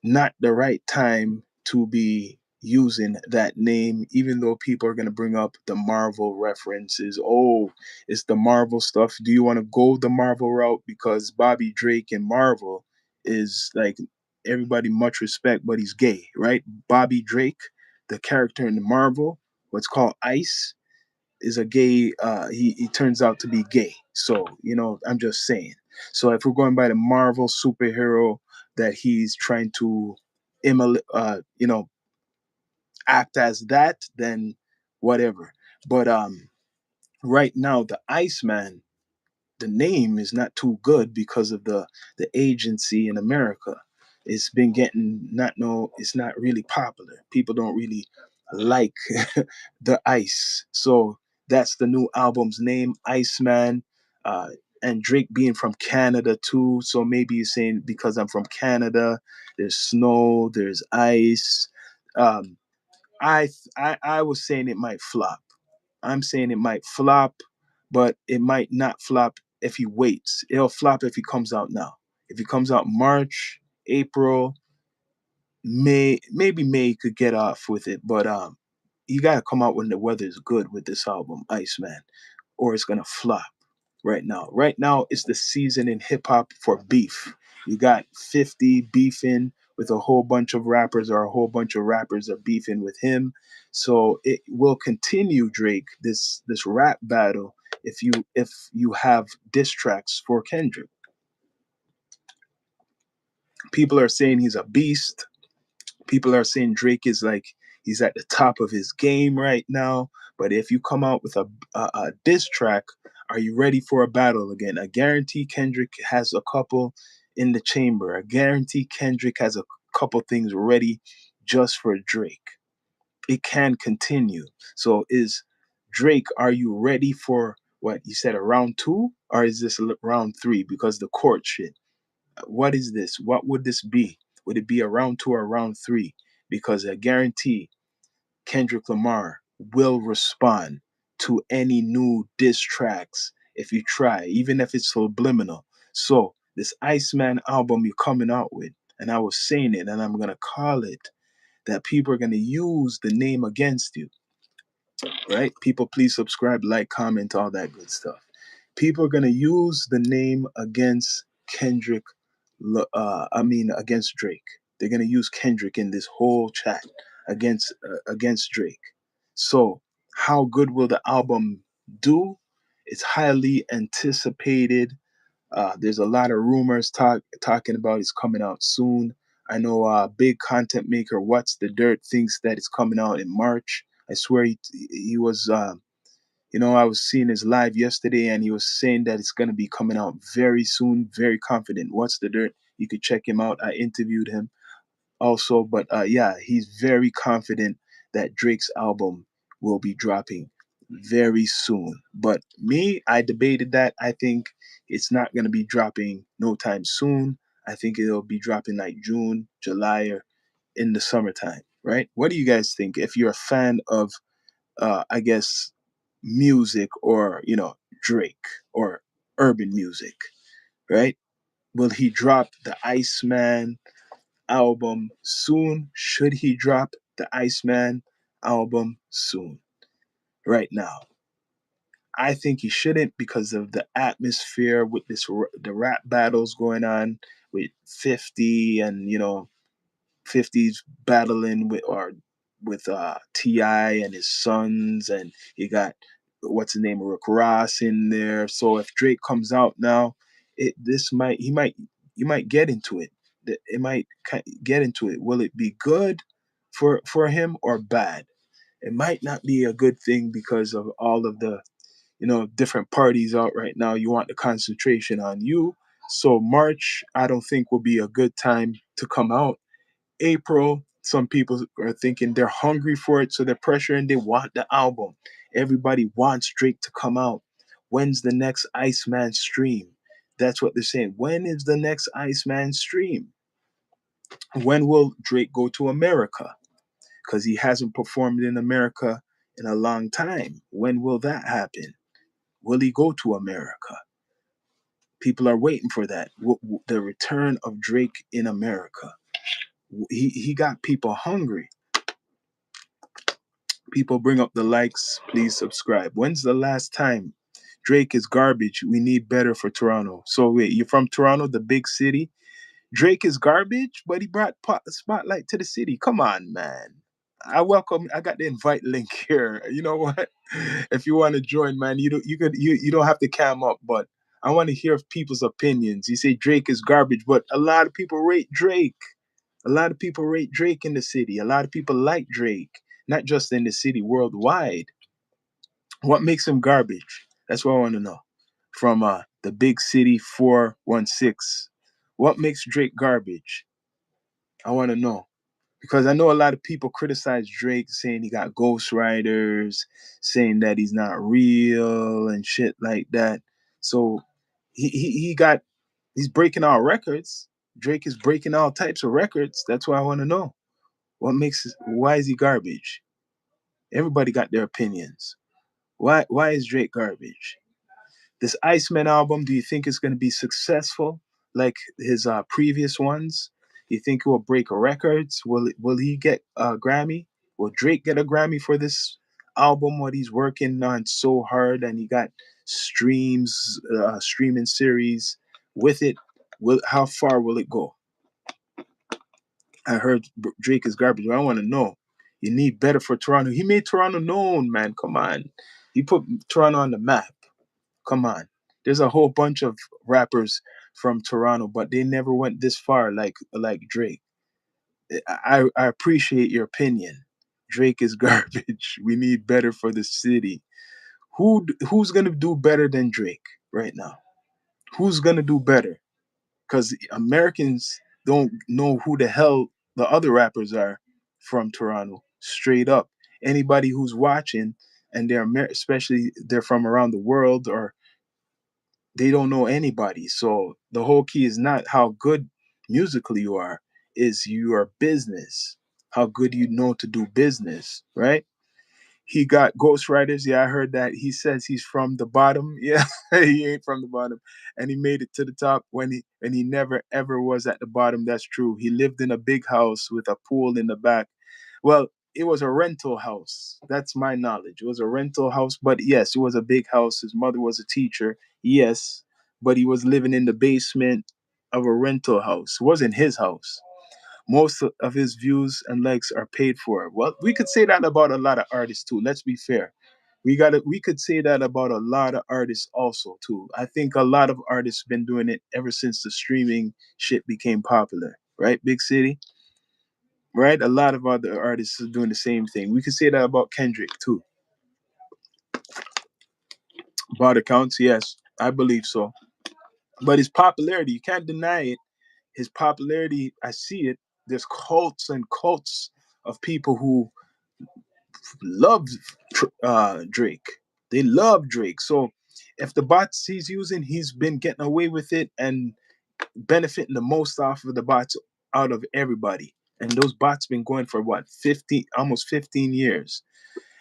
not the right time to be using that name, even though people are going to bring up the Marvel references. Oh, it's the Marvel stuff. Do you want to go the Marvel route? Because Bobby Drake in Marvel is like, everybody much respect, but he's gay, right? Bobby Drake, the character in the Marvel, what's called Ice, is a gay. He turns out to be gay. So I'm just saying. So if we're going by the Marvel superhero that he's trying to act as that, then whatever. But right now, the Iceman, the name is not too good because of the agency in America. It's been getting not no. It's not really popular. People don't really like the ice. So that's the new album's name, Iceman. Uh, and Drake being from Canada too, so maybe he's saying because I'm from Canada, there's snow, there's ice. Um, I was saying it might flop. I'm saying it might flop, but it might not flop if he waits. It'll flop if he comes out now. If he comes out March, April, May, maybe May could get off with it, but you gotta come out when the weather is good with this album, Iceman, or it's gonna flop right now. Right now, it's the season in hip hop for beef. You got 50 beefing with a whole bunch of rappers, or a whole bunch of rappers are beefing with him. So it will continue, Drake, this rap battle if you have diss tracks for Kendrick. People are saying he's a beast. People are saying Drake is like he's at the top of his game right now. But if you come out with a diss track, are you ready for a battle again? I guarantee Kendrick has a couple in the chamber. I guarantee Kendrick has a couple things ready just for Drake. It can continue. So is Drake, are you ready for what you said, a round two? Or is this round three? Because the court shit, what is this? What would this be? Would it be a round two or a round three? Because I guarantee Kendrick Lamar will respond to any new diss tracks if you try, even if it's subliminal. So this Iceman album you're coming out with, and I was saying it, and I'm gonna call it that people are gonna use the name against you, right? People, please subscribe, like, comment, all that good stuff. People are gonna use the name against Kendrick. Against Drake. They're gonna use Kendrick in this whole chat against Drake. So, how good will the album do? It's highly anticipated. There's a lot of rumors talking about it's coming out soon. I know big content maker What's the Dirt thinks that it's coming out in March. I swear he was, I was seeing his live yesterday and he was saying that it's going to be coming out very soon, very confident. What's the Dirt? You could check him out. I interviewed him also, but yeah, he's very confident that Drake's album will be dropping very soon. But me, I debated that. I think it's not going to be dropping no time soon. I think it'll be dropping like June, July, or in the summertime, right? What do you guys think? If you're a fan of, I guess, music or, Drake or urban music, right? Will he drop the Iceman album soon? Should he drop the Iceman album soon? Right now, I think he shouldn't because of the atmosphere with the rap battles going on with 50 and 50's battling with Ti and his sons, and you got what's the name, Rick Ross in there. So if Drake comes out now, it this might he might you might get into it. It might get into it. Will it be good for him or bad? It might not be a good thing because of all of the different parties out right now. You want the concentration on you. So March, I don't think will be a good time to come out. April, some people are thinking they're hungry for it, so they're pressuring. They want the album. Everybody wants Drake to come out. When's the next Iceman stream? That's what they're saying. When is the next Iceman stream? When will Drake go to America? Because he hasn't performed in America in a long time. When will that happen? Will he go to America? People are waiting for that. The return of Drake in America. He got people hungry. People, bring up the likes. Please subscribe. When's the last time? Drake is garbage. We need better for Toronto. So wait, you're from Toronto, the big city? Drake is garbage, but he brought spotlight to the city. Come on, man. I got the invite link here. You know what? If you want to join, man, you don't have to cam up, but I want to hear people's opinions. You say Drake is garbage, but a lot of people rate Drake. A lot of people rate Drake in the city. A lot of people like Drake, not just in the city, worldwide. What makes him garbage? That's what I want to know. From the big city 416. What makes Drake garbage? I want to know. Because I know a lot of people criticize Drake, saying he got ghostwriters, saying that he's not real and shit like that. So he got he's breaking all records. Drake is breaking all types of records. That's what I want to know. Why is he garbage? Everybody got their opinions. Why is Drake garbage? This Iceman album, do you think it's going to be successful like his previous ones? You think it will break records? Will he get a Grammy? Will Drake get a Grammy for this album? What he's working on so hard, and he got streaming series with it. How far will it go? I heard Drake is garbage. But I want to know. You need better for Toronto. He made Toronto known, man. Come on. He put Toronto on the map. Come on. There's a whole bunch of rappers from Toronto, but they never went this far like Drake. I appreciate your opinion. Drake is garbage. We need better for the city. Who's gonna do better than Drake right now? Who's gonna do better? Because Americans don't know who the hell the other rappers are from Toronto. Straight up, anybody who's watching and especially they're from around the world, or they don't know anybody. So the whole key is not how good musically you are, is your business, how good you know to do business, right? He got ghostwriters. Yeah, I heard that. He says he's from the bottom. Yeah, he ain't from the bottom, and he made it to the top when he never ever was at the bottom. That's true. He lived in a big house with a pool in the back. Well, it was a rental house. That's my knowledge. It was a rental house, but yes, it was a big house. His mother was a teacher. Yes, but he was living in the basement of a rental house. It wasn't his house. Most of his views and likes are paid for. Well, we could say that about a lot of artists too. Let's be fair. We could say that about a lot of artists also too. I think a lot of artists been doing it ever since the streaming shit became popular, right? Big City, right? A lot of other artists are doing the same thing. We could say that about Kendrick too. About accounts, yes, I believe so. But his popularity, you can't deny it. His popularity, I see it. There's cults and cults of people who love Drake. They love Drake. So if the bots he's using, he's been getting away with it and benefiting the most off of the bots out of everybody. And those bots been going for what 15, almost 15 years.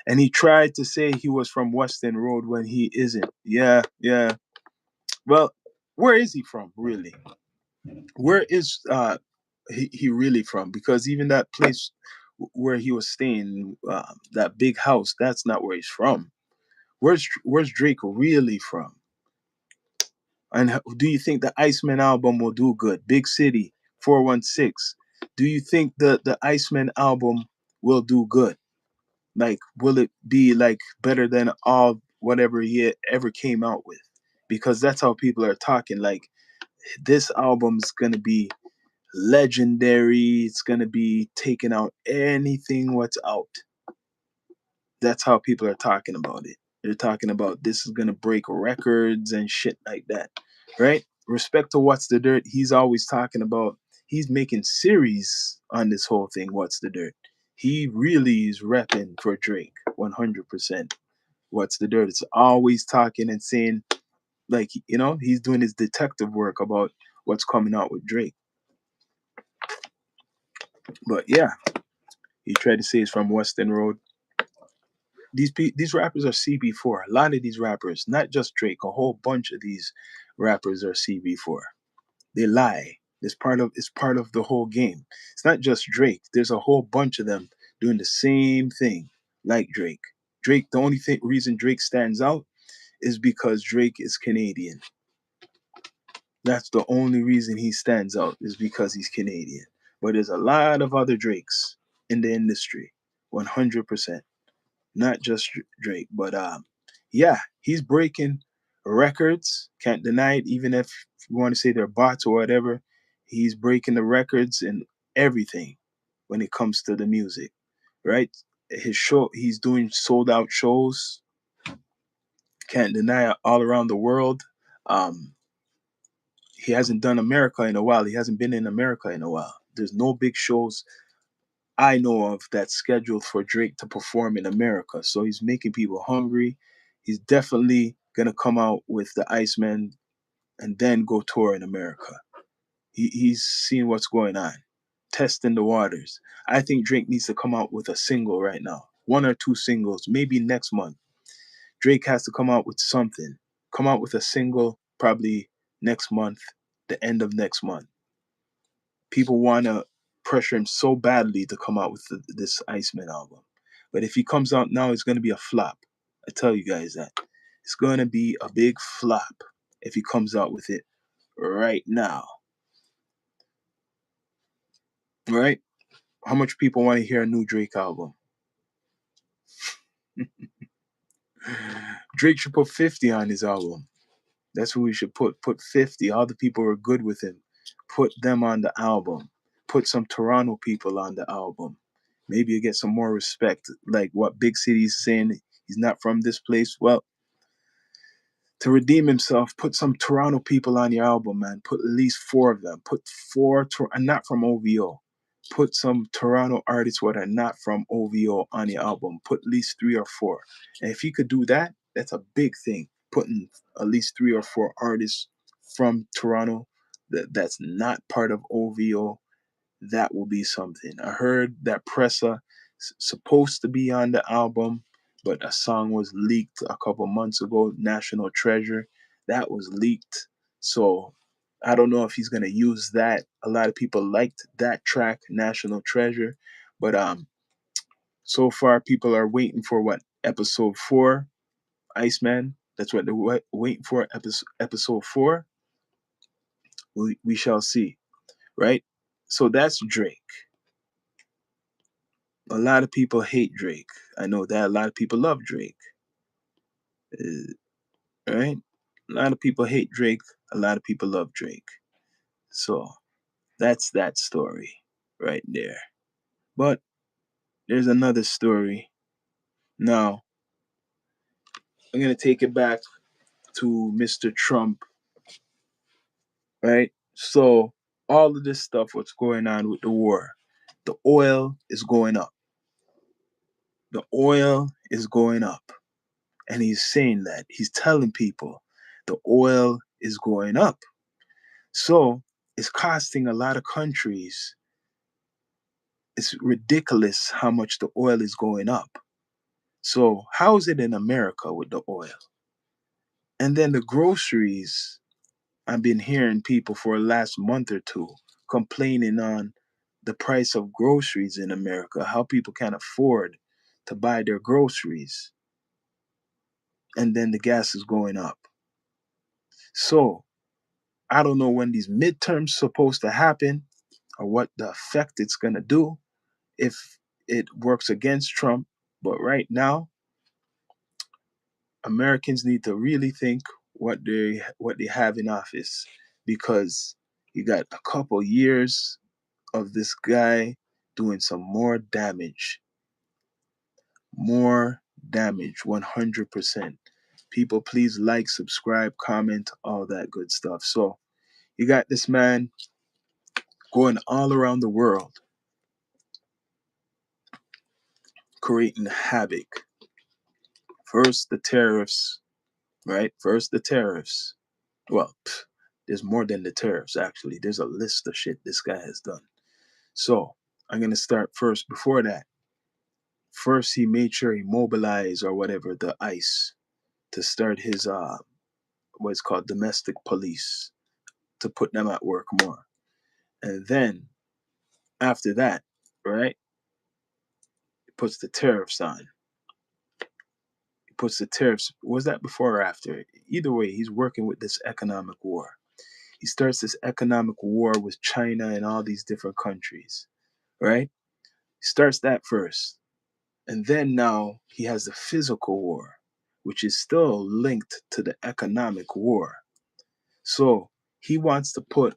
And he tried to say he was from Western Road when he isn't. Yeah, yeah. Well, where is he from, really? Where is he really from? Because even that place where he was staying, that big house, that's not where he's from. Where's Drake really from? And do you think the Iceman album will do good? Big City 416. Do you think the Iceman album will do good? Like, will it be like better than all whatever he ever came out with? Because that's how people are talking. Like, this album's gonna be legendary. It's gonna be taking out anything what's out. That's how people are talking about it. They're talking about this is gonna break records and shit like that, right? Respect to What's the Dirt. He's always talking about. He's making series on this whole thing. What's the Dirt? He really is repping for Drake 100%. What's the Dirt? It's always talking and saying like he's doing his detective work about what's coming out with Drake. But yeah, he tried to say it's from Western Road. These rappers are CB4. A lot of these rappers, not just Drake, a whole bunch of these rappers are CB4. They lie. It's part of the whole game. It's not just Drake. There's a whole bunch of them doing the same thing like Drake. Drake, the only reason Drake stands out is because Drake is Canadian. That's the only reason he stands out is because he's Canadian. But there's a lot of other Drakes in the industry, 100%. Not just Drake, but yeah, he's breaking records. Can't deny it. Even if you want to say they're bots or whatever, he's breaking the records and everything when it comes to the music, right? His show, he's doing sold out shows. Can't deny it all around the world. Um, he hasn't done America in a while. He hasn't been in America in a while. There's no big shows I know of that's scheduled for Drake to perform in America. So he's making people hungry. He's definitely gonna come out with the Iceman and then go tour in America. He's seeing what's going on, testing the waters. I think Drake needs to come out with a single right now, one or two singles, maybe next month. Drake has to come out with something. Come out with a single probably next month, the end of next month. People want to pressure him so badly to come out with this Iceman album. But if he comes out now, it's going to be a flop. I tell you guys that. It's going to be a big flop if he comes out with it right now. Right? How much people want to hear a new Drake album? Drake should put 50 on his album. That's who we should put. Put 50. All the people who are good with him. Put them on the album. Put some Toronto people on the album. Maybe you get some more respect. Like what Big City's saying, he's not from this place. Well, to redeem himself, put some Toronto people on your album, man. Put at least four of them. Put four, and not from OVO. Put some Toronto artists what are not from OVO on your album. Put at least three or four. And if you could do that, that's a big thing. Putting at least three or four artists from Toronto that's not part of OVO, that will be something. I heard that Pressa supposed to be on the album, but a song was leaked a couple months ago, National Treasure. That was leaked. So I don't know if he's gonna use that. A lot of people liked that track, National Treasure, but so far people are waiting for what, episode 4, Iceman. That's what they're waiting for, episode 4. We shall see, right? So that's Drake. A lot of people hate Drake. I know that a lot of people love Drake. Right? A lot of people hate Drake. A lot of people love Drake. So that's that story right there. But there's another story. Now, I'm going to take it back to Mr. Trump, right? So, all of this stuff, what's going on with the war, the oil is going up. The oil is going up. And he's saying that. He's telling people the oil is going up. So, it's costing a lot of countries. It's ridiculous how much the oil is going up. So, how is it in America with the oil? And then the groceries, I've been hearing people for the last month or two complaining on the price of groceries in America, how people can't afford to buy their groceries. And then the gas is going up. So, I don't know when these midterms supposed to happen or what the effect it's going to do if it works against Trump. But right now, Americans need to really think what they have in office, because you got a couple years of this guy doing some more damage, 100%. People, please like, subscribe, comment, all that good stuff. So you got this man going all around the world, creating havoc. First the tariffs, right? First the tariffs. Well, there's more than the tariffs, actually. There's a list of shit this guy has done. So I'm going to start first. Before that, first he made sure he mobilized, or whatever, the ICE to start his, what's called domestic police, to put them at work more. And then after that, right, he puts the tariffs on. He puts the tariffs. Was that before or after? Either way, he's working with this economic war. He starts this economic war with China and all these different countries, right? He starts that first. And then now he has the physical war, which is still linked to the economic war. So he wants to put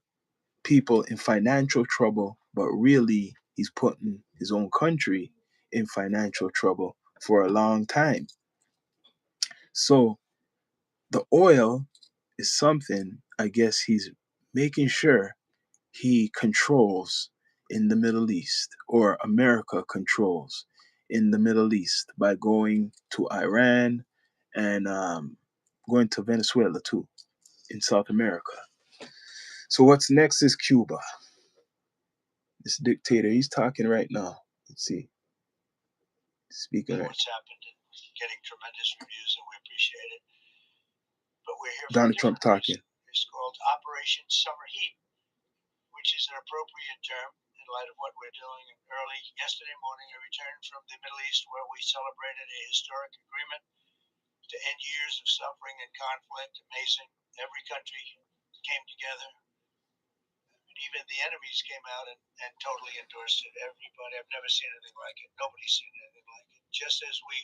people in financial trouble, but really he's putting his own country in financial trouble for a long time. So the oil is something, I guess he's making sure he controls in the Middle East, or America controls in the Middle East, by going to Iran and going to Venezuela too, in South America. So what's next is Cuba. This dictator, he's talking right now. Let's see. Speaking right. What's happened and getting tremendous reviews, and we appreciate it. But we're here for Donald Trump talking. It's called Operation Summer Heat, which is an appropriate term in light of what we're doing. Early yesterday morning, I returned from the Middle East, where we celebrated a historic agreement to end years of suffering and conflict. Amazing. Every country came together. Even the enemies came out and totally endorsed it. Everybody, I've never seen anything like it. Nobody's seen anything like it. Just as we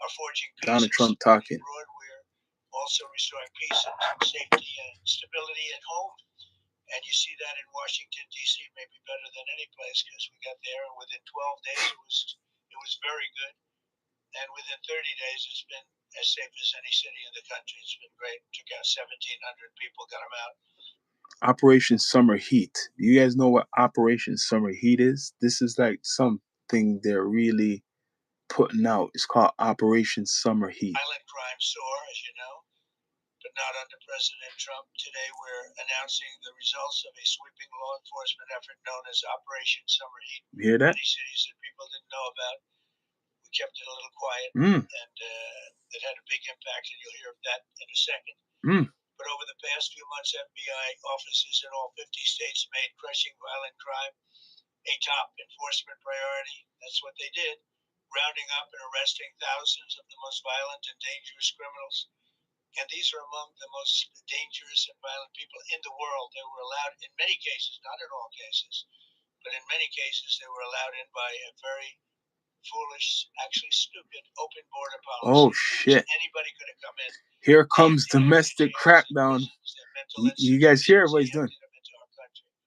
are forging peace Donald Trump talking. abroad, we're also restoring peace and safety and stability at home. And you see that in Washington, D.C., maybe better than any place, because we got there, and within 12 days it was very good. And within 30 days, it's been as safe as any city in the country. It's been great. Took out 1,700 people, got them out. Operation Summer Heat. Do you guys know what Operation Summer Heat is? This is like something they're really putting out. It's called Operation Summer Heat. Violent crime soar, as you know, but not under President Trump. Today we're announcing the results of a sweeping law enforcement effort known as Operation Summer Heat. You hear that? Many cities that people didn't know about. We kept it a little quiet, Mm. and it had a big impact, and you'll hear of that in a second. Mm. But over the past few months, FBI offices in all 50 states made crushing violent crime a top enforcement priority. That's what they did, rounding up and arresting thousands of the most violent and dangerous criminals. And these are among the most dangerous and violent people in the world. They were allowed, in many cases, not in all cases, but in many cases, they were allowed in by a very foolish, actually stupid, open border policy. Oh shit! Anybody could have come in. Here comes domestic crackdown. You guys hear what he's doing?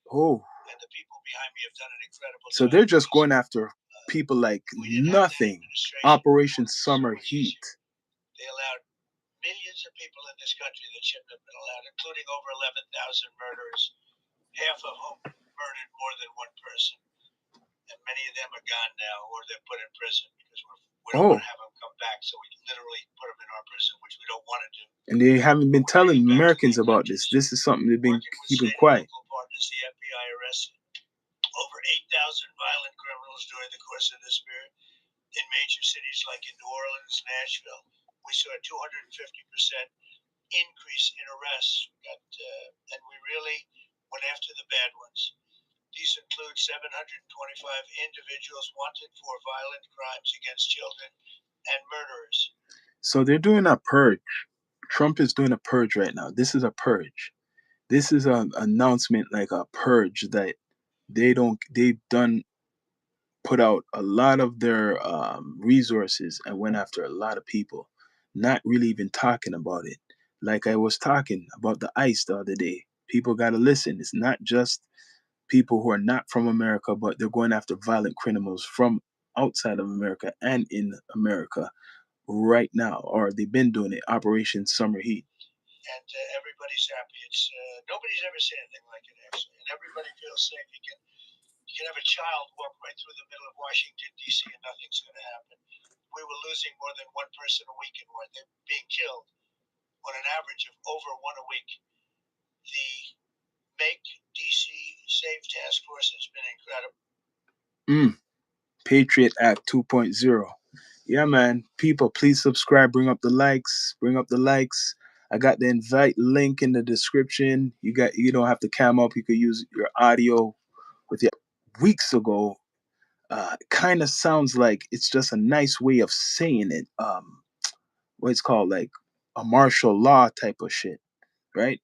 Oh. And the people behind me have done an incredible so job. they're just going after people like nothing. Operation Summer Heat. They allowed millions of people in this country that shouldn't have been allowed, including over 11,000 murderers, half of whom murdered more than one person. And many of them are gone now, or they're put in prison because we don't want to have them come back. So we literally put them in our prison, which we don't want to do. And they haven't been telling Americans about this. This is something they've been keeping quiet. Partners, the FBI arrested over 8,000 violent criminals during the course of this period in major cities like in New Orleans, Nashville. We saw a 250% increase in arrests, and we really went after the bad ones. These include 725 individuals wanted for violent crimes against children and murderers. So they're doing a purge. Trump is doing a purge right now. This is a purge. This is an announcement like a purge that they've done put out a lot of their resources and went after a lot of people, not really even talking about it. Like I was talking about the ICE the other day. People got to listen. It's not just people who are not from America, but they're going after violent criminals from outside of America and in America right now, or they've been doing it. Operation Summer Heat. And everybody's happy. It's nobody's ever seen anything like it actually, and everybody feels safe. You can have a child walk right through the middle of Washington D.C. and nothing's going to happen. We were losing more than one person a week in war. They're being killed on an average of over one a week. The Make D.C. Safe Task Force has been incredible. Patriot Act 2.0. Yeah, man. People, please subscribe. Bring up the likes. Bring up the likes. I got the invite link in the description. You don't have to cam up. You could use your audio with your weeks ago. Kind of sounds like it's just a nice way of saying it. What it's called, like a martial law type of shit, right?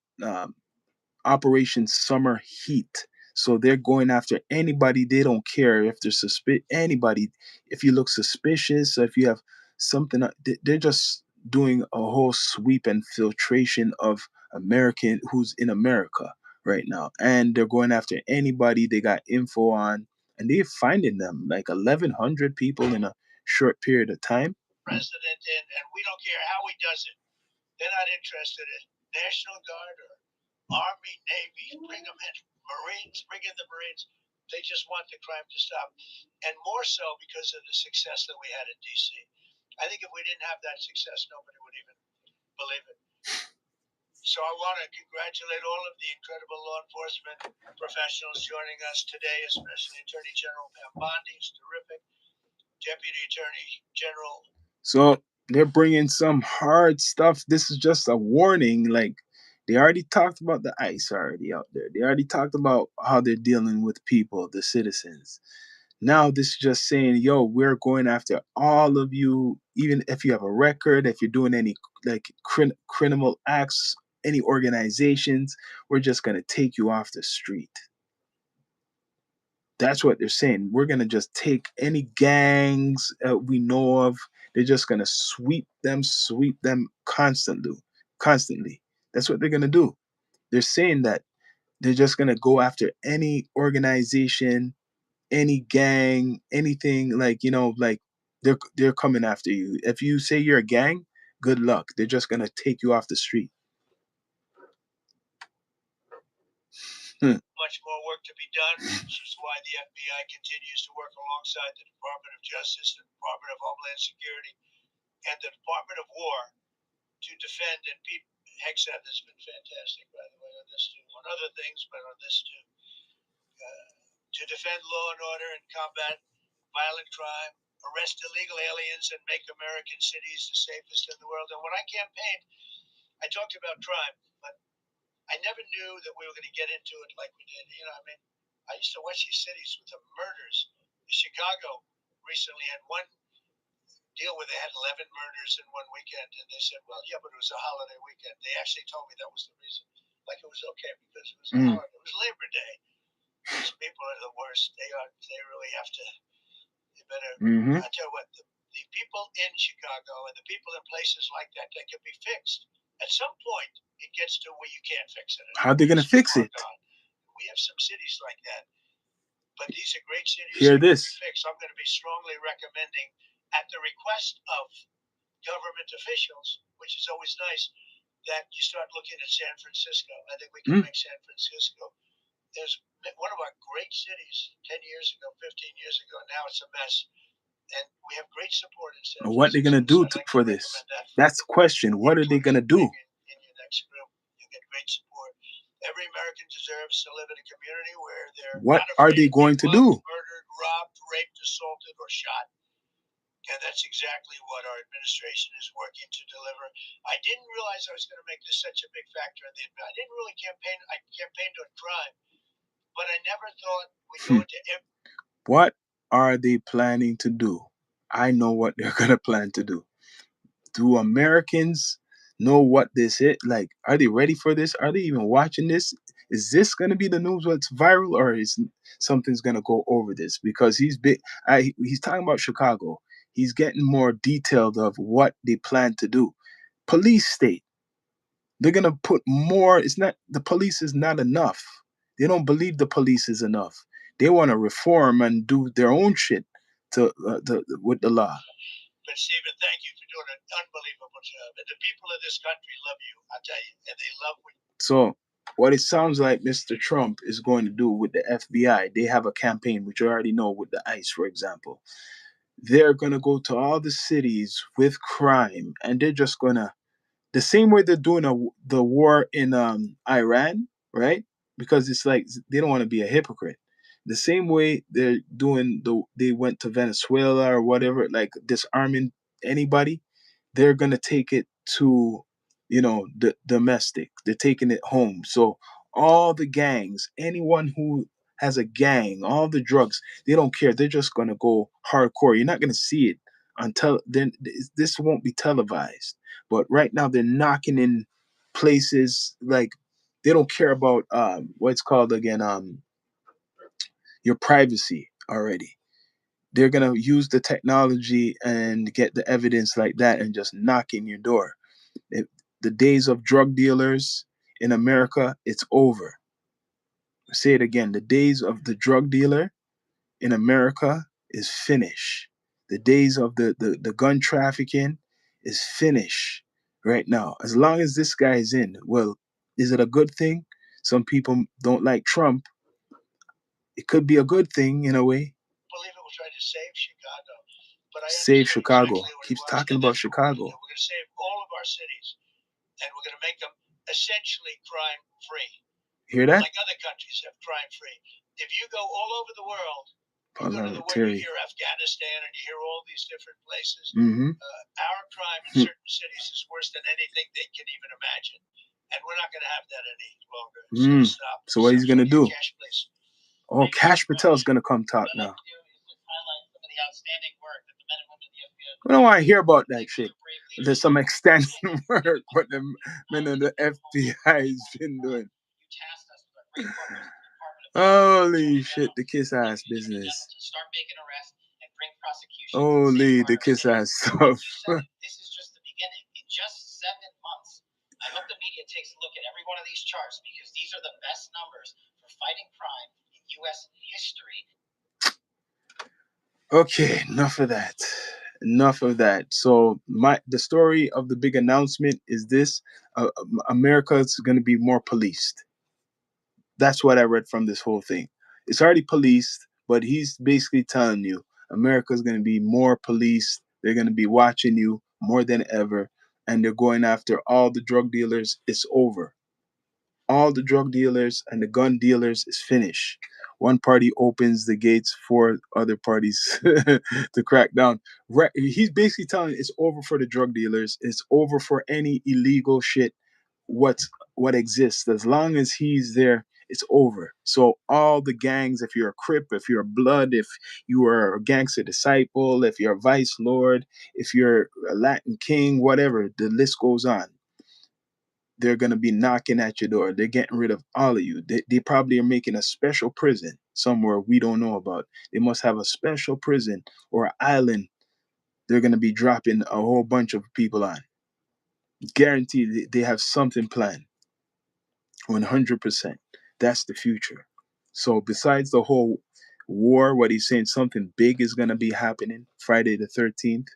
Operation Summer Heat. So they're going after anybody. They don't care if they're anybody. If you look suspicious, if you have something, they're just doing a whole sweep and filtration of American who's in America right now, and they're going after anybody they got info on, and they're finding them like 1,100 people in a short period of time. President in, and we don't care how he does it. They're not interested in National Guard or Army, Navy. Bring them in. Marines, bring in the Marines. They just want the crime to stop, and more so because of the success that we had in D.C. I think if we didn't have that success, nobody would even believe it. So I want to congratulate all of the incredible law enforcement professionals joining us today, especially Attorney General Pam Bondi, who's terrific, Deputy Attorney General. So they're bringing some hard stuff. This is just a warning. Like they already talked about the ICE already out there. They already talked about how they're dealing with people, the citizens. Now this is just saying, yo, we're going after all of you, even if you have a record, if you're doing any like criminal acts, any organizations, we're just gonna take you off the street. That's what they're saying. We're gonna just take any gangs we know of. They're just gonna sweep them constantly. That's what they're gonna do. They're saying that they're just gonna go after any organization, any gang, anything like like they're coming after you. If you say you're a gang, good luck. They're just gonna take you off the street. Much more work to be done, which is why the FBI continues to work alongside the Department of Justice, the Department of Homeland Security, and the Department of War to defend. And Pete Hegseth has been fantastic, by the way, on this too. On other things, but on this too. To defend law and order and combat violent crime arrest illegal aliens and make American cities the safest in the world. And when I campaigned, I talked about crime, but I never knew that we were going to get into it like we did. I mean, I used to watch these cities with the murders. Chicago recently had one deal where they had 11 murders in one weekend, and they said, well, yeah, but it was a holiday weekend. They actually told me that was the reason. Like it was okay because it was a holiday. It was Labor Day. These people are the worst. They really have to. You better. I tell you what, the people in Chicago and the people in places like that can be fixed. At some point, it gets to where you can't fix it. How are they going to fix it? We have some cities like that, but these are great cities. Hear this. I'm going to be strongly recommending, at the request of government officials, which is always nice, that you start looking at San Francisco. I think we can make San Francisco. There's one of our great cities 10 years ago, 15 years ago. Now it's a mess. And we have great support in San Francisco. What are they going to do for this? That's the question. What are they going to do? In your next group, you get great support. Every American deserves to live in a community where they're What are they going to do? Murdered, robbed, raped, assaulted, or shot. And that's exactly what our administration is working to deliver. I didn't realize I was going to make this such a big factor in the. I didn't really campaign. I campaigned on crime, but I never thought we'd go into. What are they planning to do? I know what they're going to plan to do. Do Americans know what this is? Like, are they ready for this? Are they even watching this? Is this going to be the news what's viral, or is something's going to go over this? Because he's big. He's talking about Chicago. He's getting more detailed of what they plan to do. Police state. They're going to put more. It's not, the police is not enough. They don't believe the police is enough. They want to reform and do their own shit with the law. But Stephen, thank you for doing an unbelievable job. And the people of this country love you, I'll tell you, and they love what. So what it sounds like Mr. Trump is going to do with the FBI, they have a campaign, which you already know, with the ICE, for example. They're going to go to all the cities with crime, and they're just going to, the same way they're doing the war in Iran, right? Because it's like they don't want to be a hypocrite. The same way they're doing they went to Venezuela or whatever, like disarming anybody, they're gonna take it to, the domestic. They're taking it home. So all the gangs, anyone who has a gang, all the drugs, they don't care. They're just gonna go hardcore. You're not gonna see it until then. This won't be televised. But right now they're knocking in places like they don't care about what's called again your privacy already. They're gonna use the technology and get the evidence like that and just knock in your door. The days of drug dealers in America, it's over. Say it again. The days of the drug dealer in America is finished. The days of the gun trafficking is finished right now. As long as this guy is in, well, is it a good thing? Some people don't like Trump. It could be a good thing in a way. I believe it will try to save Chicago. But I save Chicago. Exactly Keeps talking about Chicago. We're going to save all of our cities, and we're going to make them essentially crime-free. Hear that? Like other countries have crime-free. If you go all over the world, you go to the Terry. you hear Afghanistan and you hear all these different places. Mm-hmm. Our crime in certain cities is worse than anything they can even imagine. And we're not going to have that any longer. So stop. So what he's going to do? Cash, please. Oh, Cash Patel's going to come talk now. We don't want to hear about that shit. There's some extended work what the men of the FBI has been doing. Holy shit, the kiss ass business. Holy, the kiss ass stuff. This is just the beginning. In just 7 months, I hope the media takes a look at every one of these charts because these are the best numbers for fighting crime in U.S. history. Okay, enough of that. Enough of that. So the story of the big announcement is this: America's going to be more policed. That's what I read from this whole thing. It's already policed, but he's basically telling you America's going to be more policed. They're going to be watching you more than ever, and they're going after all the drug dealers. It's over. All the drug dealers and the gun dealers is finished. One party opens the gates for other parties to crack down. Right, he's basically telling it's over for the drug dealers. It's over for any illegal shit. What's what exists as long as he's there, it's over. So all the gangs, if you're a Crip, if you're a Blood, if you are a gangster disciple, if you're a Vice Lord, if you're a Latin King, whatever, the list goes on. They're going to be knocking at your door. They're getting rid of all of you. They probably are making a special prison somewhere we don't know about. They must have a special prison or an island they're going to be dropping a whole bunch of people on. Guaranteed they have something planned. 100%. That's the future. So besides the whole war, what he's saying, something big is going to be happening Friday the 13th,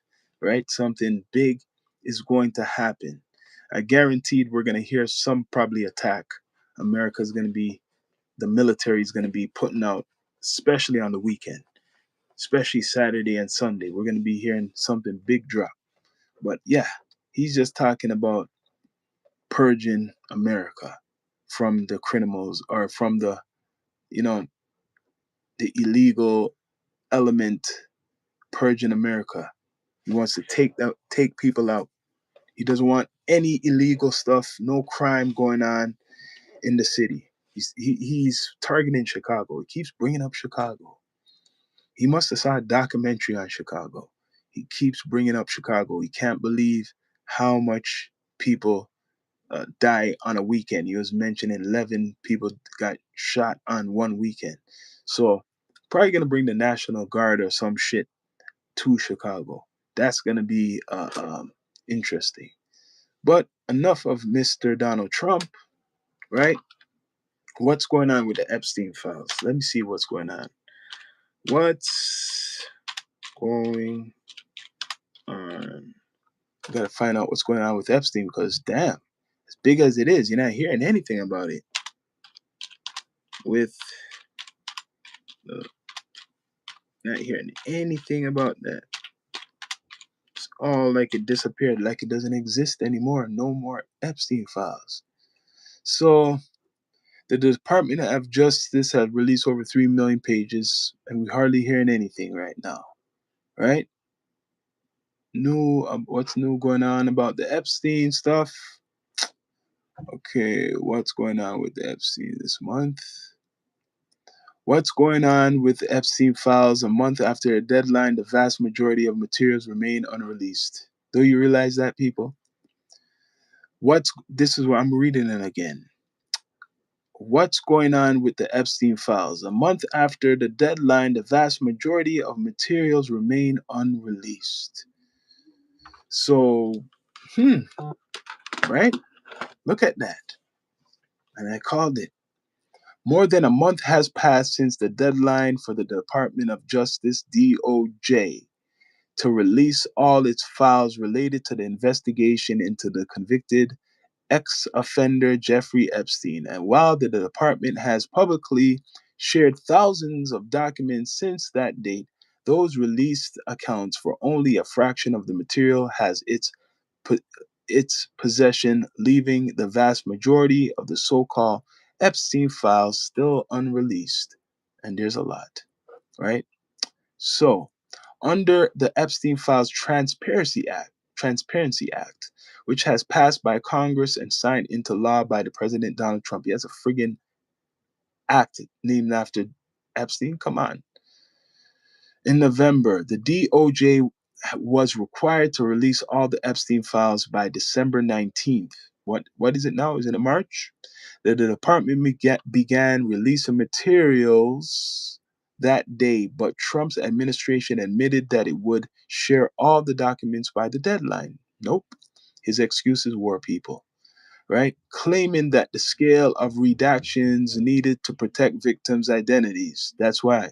right? Something big is going to happen. I guaranteed we're going to hear some probably attack. America's going to be, the military is going to be putting out, especially on the weekend, especially Saturday and Sunday. We're going to be hearing something big drop. But yeah, he's just talking about purging America from the criminals or from you know the illegal element, purging America. He wants to take people out. He doesn't want any illegal stuff, no crime going on in the city. He's targeting Chicago. He keeps bringing up Chicago. He must have saw a documentary on Chicago. He keeps bringing up Chicago. He can't believe how much people die on a weekend. He was mentioning 11 people got shot on one weekend. So probably gonna bring the National Guard or some shit to Chicago. That's gonna be interesting. But enough of Mr. Donald Trump, right? What's going on with the Epstein files? Let me see what's going on. What's going on? I gotta find out what's going on with Epstein because damn, as big as it is, you're not hearing anything about it. With not hearing anything about that. It's all like it disappeared, like it doesn't exist anymore. No more Epstein files. So the Department of Justice has released over 3 million pages, and we're hardly hearing anything right now. Right? New, what's new going on about the Epstein stuff? Okay, what's going on with the Epstein this month? What's going on with the Epstein files a month after a deadline? The vast majority of materials remain unreleased. Do you realize that, people? What's this is what I'm reading it again. What's going on with the Epstein files? A month after the deadline, the vast majority of materials remain unreleased. So, right? Look at that. And I called it. More than a month has passed since the deadline for the Department of Justice, DOJ, to release all its files related to the investigation into the convicted ex offender Jeffrey Epstein. And while the department has publicly shared thousands of documents since that date, those released accounts for only a fraction of the material has its possession, leaving the vast majority of the so-called Epstein files still unreleased. And there's a lot, right? So, under the Epstein Files Transparency Act, which has passed by Congress and signed into law by the President Donald Trump. He has a friggin' act named after Epstein. Come on. In November, the DOJ was required to release all the Epstein files by December 19th. What is it now? Is it in March? The department began releasing materials that day, but Trump's administration admitted that it would share all the documents by the deadline. Nope. His excuses were, people, right? Claiming that the scale of redactions needed to protect victims' identities. That's why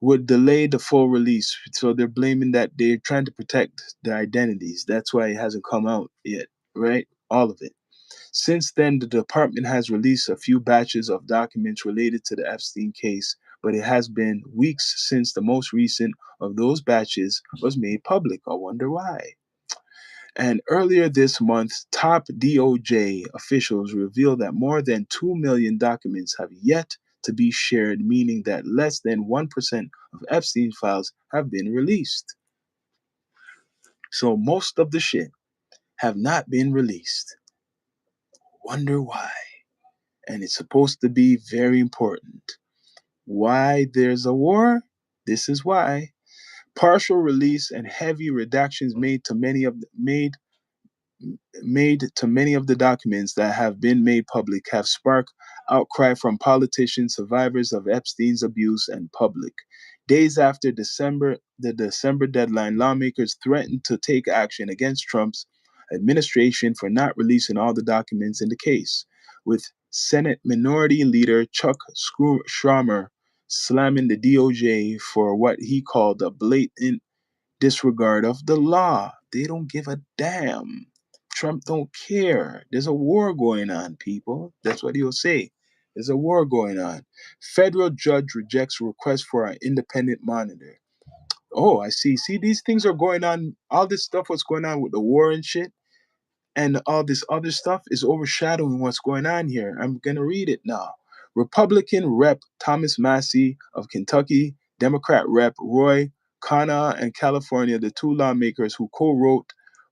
would delay the full release. So they're blaming that they're trying to protect their identities. That's why it hasn't come out yet, right? All of it. Since then, the department has released a few batches of documents related to the Epstein case, but it has been weeks since the most recent of those batches was made public. I wonder why. And earlier this month, top DOJ officials revealed that more than 2 million documents have yet to to be shared, meaning that less than 1% of Epstein files have been released. So most of the shit have not been released. Wonder why? And it's supposed to be very important. Why there's a war? This is why. Partial release and heavy redactions made to many of the documents that have been made public have sparked outcry from politicians, survivors of Epstein's abuse, and public. Days after the December deadline, lawmakers threatened to take action against Trump's administration for not releasing all the documents in the case, with Senate Minority Leader Chuck Schumer slamming the DOJ for what he called a blatant disregard of the law. They don't give a damn. Trump don't care. There's a war going on, people. That's what he'll say. There's a war going on. Federal judge rejects request for an independent monitor. Oh, I see. See, these things are going on. All this stuff, what's going on with the war and shit, and all this other stuff is overshadowing what's going on here. I'm going to read it now. Republican Rep. Thomas Massey of Kentucky, Democrat Rep. Roy Khanna and California, the two lawmakers who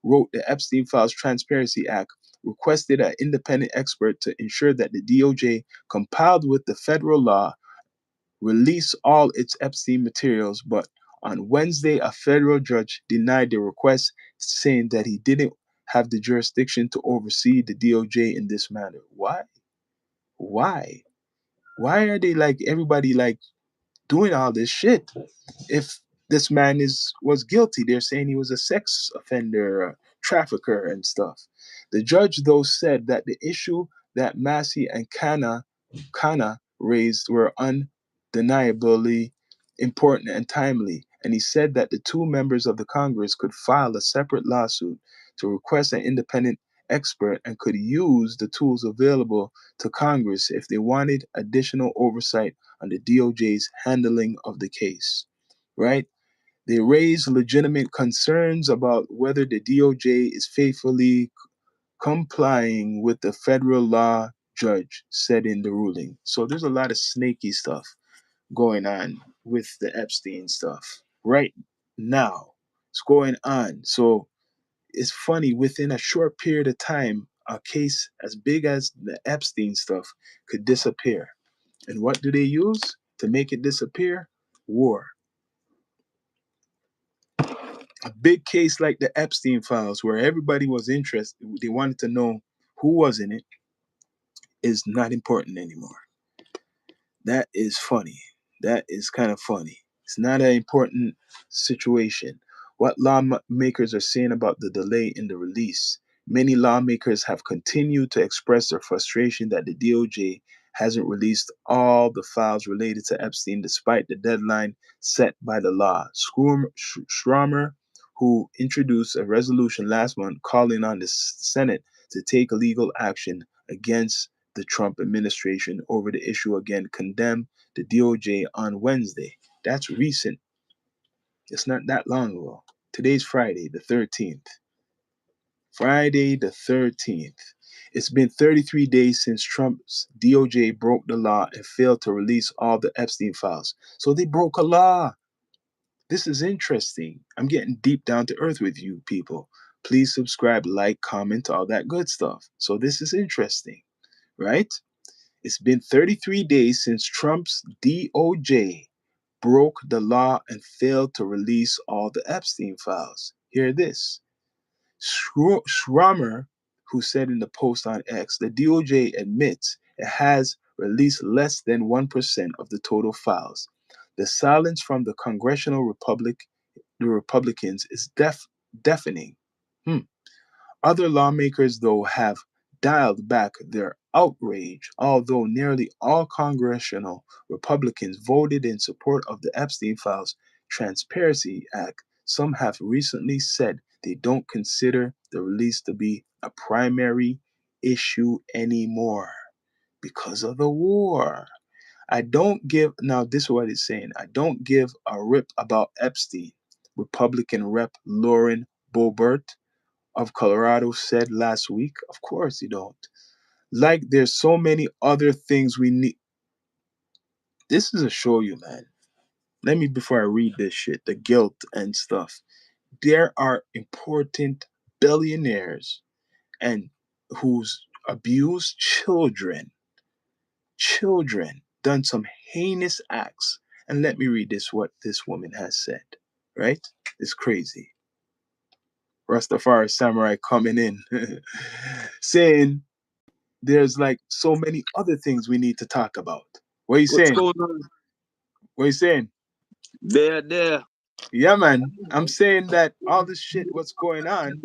wrote the Epstein Files Transparency Act, requested an independent expert to ensure that the DOJ complied with the federal law, release all its Epstein materials, but on Wednesday, a federal judge denied the request, saying that he didn't have the jurisdiction to oversee the DOJ in this matter. Why? Why? Why are they like everybody like doing all this shit? If this man was guilty, they're saying he was a sex offender, a trafficker, and stuff. The judge, though, said that the issue that Massey and Kana raised were undeniably important and timely, and he said that the two members of the Congress could file a separate lawsuit to request an independent expert and could use the tools available to Congress if they wanted additional oversight on the DOJ's handling of the case. Right? They raise legitimate concerns about whether the DOJ is faithfully complying with the federal law, judge said in the ruling. So there's a lot of snaky stuff going on with the Epstein stuff right now. It's going on. So it's funny, within a short period of time, a case as big as the Epstein stuff could disappear. And what do they use to make it disappear? War. A big case like the Epstein files, where everybody was interested, they wanted to know who was in it, is not important anymore. That is funny. That is kind of funny. It's not an important situation. What lawmakers are saying about the delay in the release? Many lawmakers have continued to express their frustration that the DOJ hasn't released all the files related to Epstein despite the deadline set by the law. Schramer, who introduced a resolution last month calling on the Senate to take legal action against the Trump administration over the issue, again condemned the DOJ on Wednesday. That's recent. It's not that long ago. Today's Friday, the 13th. Friday, the 13th. It's been 33 days since Trump's DOJ broke the law and failed to release all the Epstein files. So they broke a law. This is interesting. I'm getting deep down to earth with you people. Please subscribe, like, comment, all that good stuff. So this is interesting, right? It's been 33 days since Trump's DOJ broke the law and failed to release all the Epstein files. Hear this. Schramer, who said in the post on X, the DOJ admits it has released less than 1% of the total files. The silence from the the Republicans is deafening. Hmm. Other lawmakers, though, have dialed back their outrage, although nearly all congressional Republicans voted in support of the Epstein Files Transparency Act. Some have recently said they don't consider the release to be a primary issue anymore because of the war. I don't give, now this is what it's saying, I don't give a rip about Epstein. Republican Rep. Lauren Boebert of Colorado said last week. Of course you don't. Like there's so many other things we need. This is a show you, man. Let me before I read this shit, the guilt and stuff. There are important billionaires and who's abused children done some heinous acts. And let me read this what this woman has said. Right? It's crazy. Rastafari Samurai coming in saying there's like so many other things we need to talk about. What are you What's saying? going on? What are you saying? There. Yeah, man. I'm saying that all this shit, what's going on,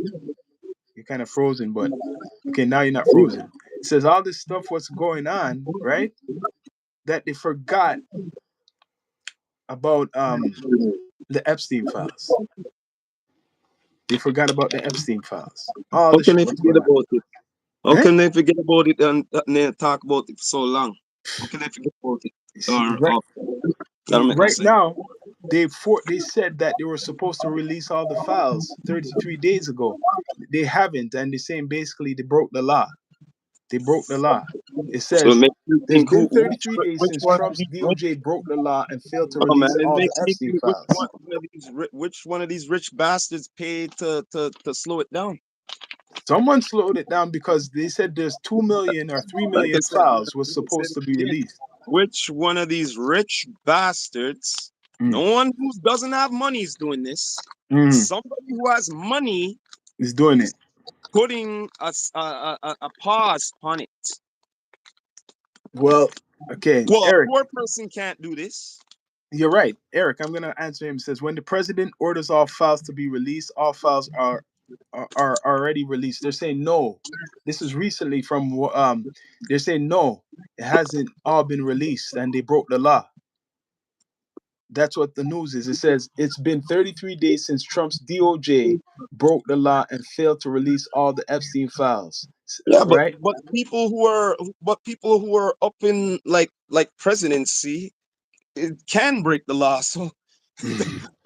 you're kind of frozen, but okay, now you're not frozen. It says all this stuff, what's going on, right? That they forgot about the Epstein files. They forgot about the Epstein files. All How the can shit they what's forget going on. about it? How Eh? can they forget about it and they talk about it for so long? How can they forget about it? See, right, That make no right sense. now, they said that they were supposed to release all the files 33 days ago. They haven't, and they're saying basically they broke the law. They broke the law. It So it says makes you there's think been 33 days which since one of Trump's these which DOJ broke the law and failed to oh man, release it all the makes me Epstein think files. which one of these rich bastards paid to slow it down. Someone slowed it down because they said there's 2 million or 3 Like I million said, files was like I said supposed to be again, released. which one of these rich bastards, Mm. no one who doesn't have money is doing this. Mm. Somebody who has money He's doing it. is putting a pause on it. Well, okay, Well, a Eric, poor person can't do this. you're right. Eric, I'm going to answer him. It says, when the president orders all files to be released, all files are already released. They're saying no. This is recently from, they're saying no, it hasn't all been released and they broke the law. That's what the news is. It says it's been 33 days since Trump's DOJ broke the law and failed to release all the Epstein files. Yeah, Right? but people who are up in like presidency, it can break the law. So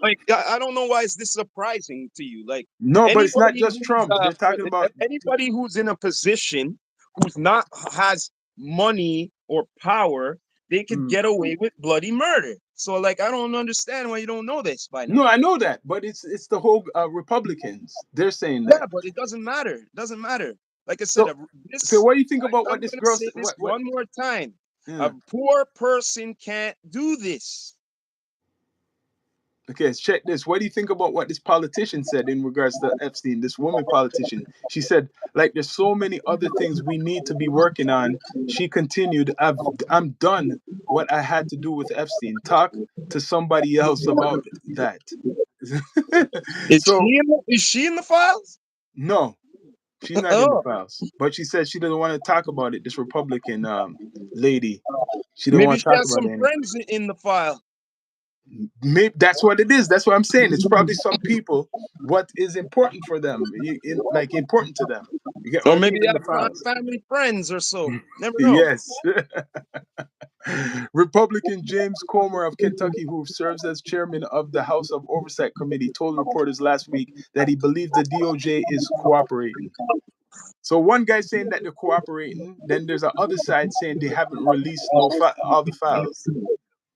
like I don't know why is this surprising to you. Like No, but it's not anybody just Trump. They're talking about. anybody who's in a position who's not has money or power, they could Mm. get away with bloody murder. So like I don't understand why you don't know this by now. No, I know that, but it's the whole Republicans. They're saying Yeah, that. but it doesn't matter. It doesn't matter. Like I said, So, so what do you think about I'm what this gonna girl say said? this What? one more time. A Yeah. poor person can't do this. Okay, check this. What do you think about what this politician said in regards to Epstein? This woman politician. She said, like, there's so many other things we need to be working on. She continued, I'm done what I had to do with Epstein. Talk to somebody else about that. So Is she in the files? no, she's not in the Oh, files. But she said she doesn't want to talk about it. This Republican lady, she don't maybe want she to talk has about some it anymore. friends in the file, Maybe that's what it is. That's what I'm saying. It's probably some people what is important for them, like important to them. You get what or I maybe mean they in the have files. family friends or so. Never know. Yes. Republican James Comer of Kentucky, who serves as chairman of the House of Oversight Committee, told reporters last week that he believes the DOJ is cooperating. So one guy saying that they're cooperating, then there's a other side saying they haven't released all the files.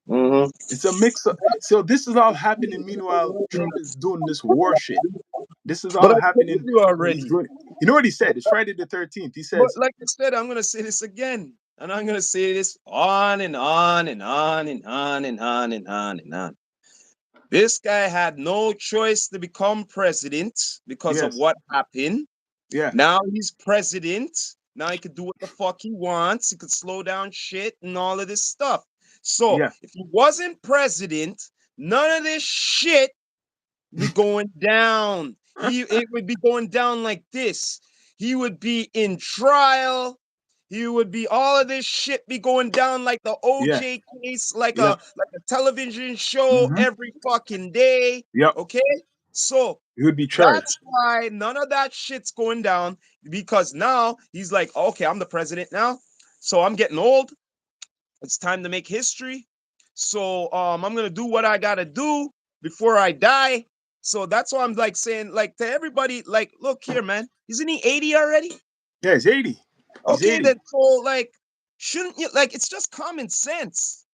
Mm-hmm. It's a mix up. So this is all happening. Meanwhile, Trump is doing this war shit. This is But all I told happening. you He's already. doing. You know what he said? It's Friday the 13th. He But says, like I said, I'm gonna say this again, and I'm gonna say this on and on and on and on and on and on and on. This guy had no choice to become president because of "Yes, what happened. yeah, Now he's president. Now he could do what the fuck he wants. He could slow down shit and all of this stuff. So yeah, if he wasn't president, none of this shit be going down. It would be going down like this. He would be in trial. He would be all of this shit be going down like the yeah, OJ case, yeah, like a television show mm-hmm, every fucking day. yep." Okay, so He would be that's charged. why none of that shit's going down because now he's like, okay, I'm the president now, so I'm getting old. It's time to make history. So I'm gonna do what I gotta do before I die. So that's why I'm like saying, like to everybody, like, look here, man. Isn't he 80 already? Yeah, he's 80. He's Okay, 80. then so like, shouldn't you like? It's just common sense.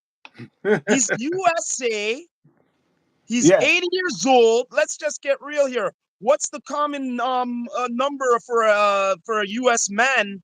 He's USA. He's Yeah, 80 years old. Let's just get real here. What's the common number for a US man,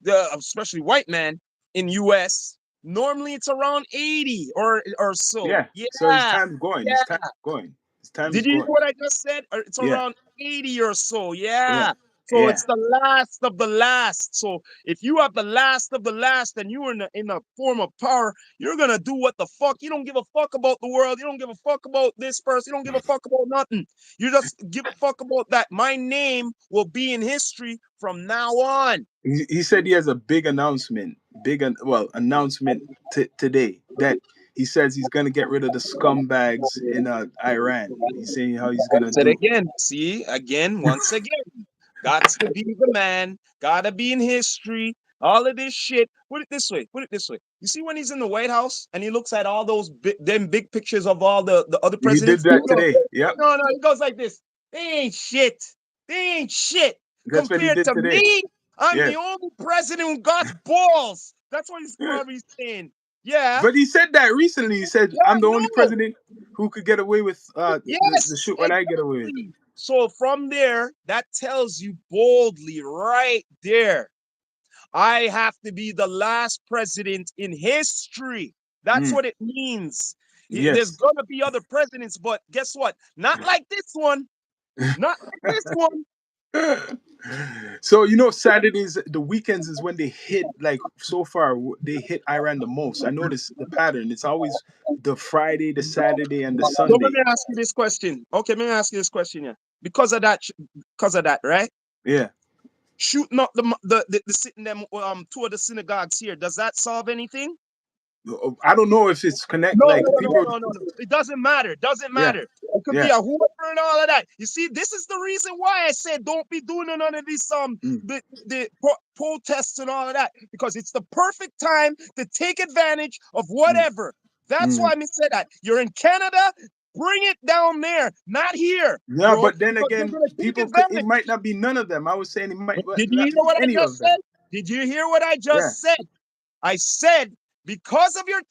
especially white man in US? Normally it's around 80 or so. yeah. So his Yeah. time's going. His Yeah. time's going. His time Did is you hear going. what I just said? It's Yeah, around 80 or so. yeah, Yeah. So yeah. it's the last of the last. So if you have the last of the last and you're in a form of power, you're gonna do what the fuck. You don't give a fuck about the world. You don't give a fuck about this person. You don't give a fuck about nothing. You just give a fuck about that. My name will be in history from now on. He said he has a big announcement, announcement today that he says he's gonna get rid of the scumbags in Iran. He's saying how he's gonna Said do. again. See, again, once again. Gots to be the man. Gotta be in history. All of this shit. Put it this way. Put it this way. You see when he's in the White House and he looks at all those them big pictures of all the other He did presidents. that today. Yep, No, he goes like this. They ain't shit. They ain't shit that's what he compared did to today. me. I'm Yeah, the only president who got balls. That's what he's probably saying. Yeah. but he said that recently. He said, Yeah, "I'm I the only know. president who could get away with the Yes, shit what I get away with." exactly. So from there, that tells you boldly right there, I have to be the last president in history. That's Mm, what it means. There's yes. gonna be other presidents, but guess what? Not like this one. Not like this one. So Saturdays, the weekends is when they hit. Like so far, they hit Iran the most. I notice the pattern. It's always the Friday, the Saturday, and the So let Sunday. me ask you this question. Okay, let me ask you this question. Yeah, because of that, right? Yeah, Shooting up the sitting them two of the synagogues here. Does that solve anything? I don't know if it's connect. No, Like no, no, people. no, no, no. It doesn't matter. It doesn't Yeah, matter. It could be yeah, a whoever and all of that. You see, this is the reason why I said don't be doing none of these mm, protests and all of that, because it's the perfect time to take advantage of mm, whatever. That's mm. why I said that. You're in Canada, bring it down there, not here, Yeah, bro, but then because you're again, gonna take people could. It advantage. might not be none of them. I was saying it might Did you not hear be what I any of just said? them. Did you hear what I Yeah. just said? I said because of your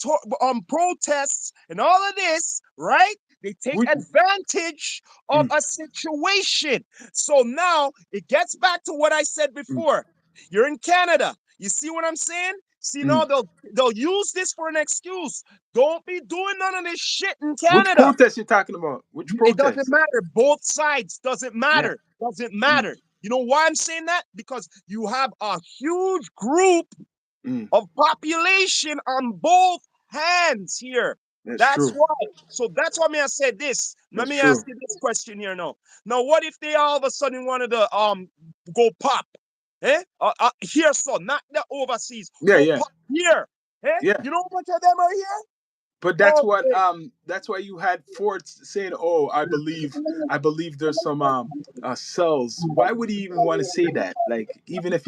protests and all of this, right? They take We, advantage of mm, a situation. So now it gets back to what I said mm, before. You're in Canada. You see what I'm saying? See, now mm. they'll use this for an excuse. Don't be doing none of this shit in Which Canada. protest you talking about? Which It doesn't protest? matter. Both sides doesn't Yeah. matter. Doesn't Mm, matter. You know why I'm saying that? Because you have a huge group mm. of population on both hands here. That's That's true. why. So that's why I said this. Let That's me ask true. you this question here now. Now, what if they all of a sudden wanted to go pop? Here, so not the overseas. Yeah, Go yeah, pop here. yeah. You know how much of them are here? But Okay. that's why you had Ford saying, "Oh, I believe there's some cells." Why would he even want to say that? Like, even if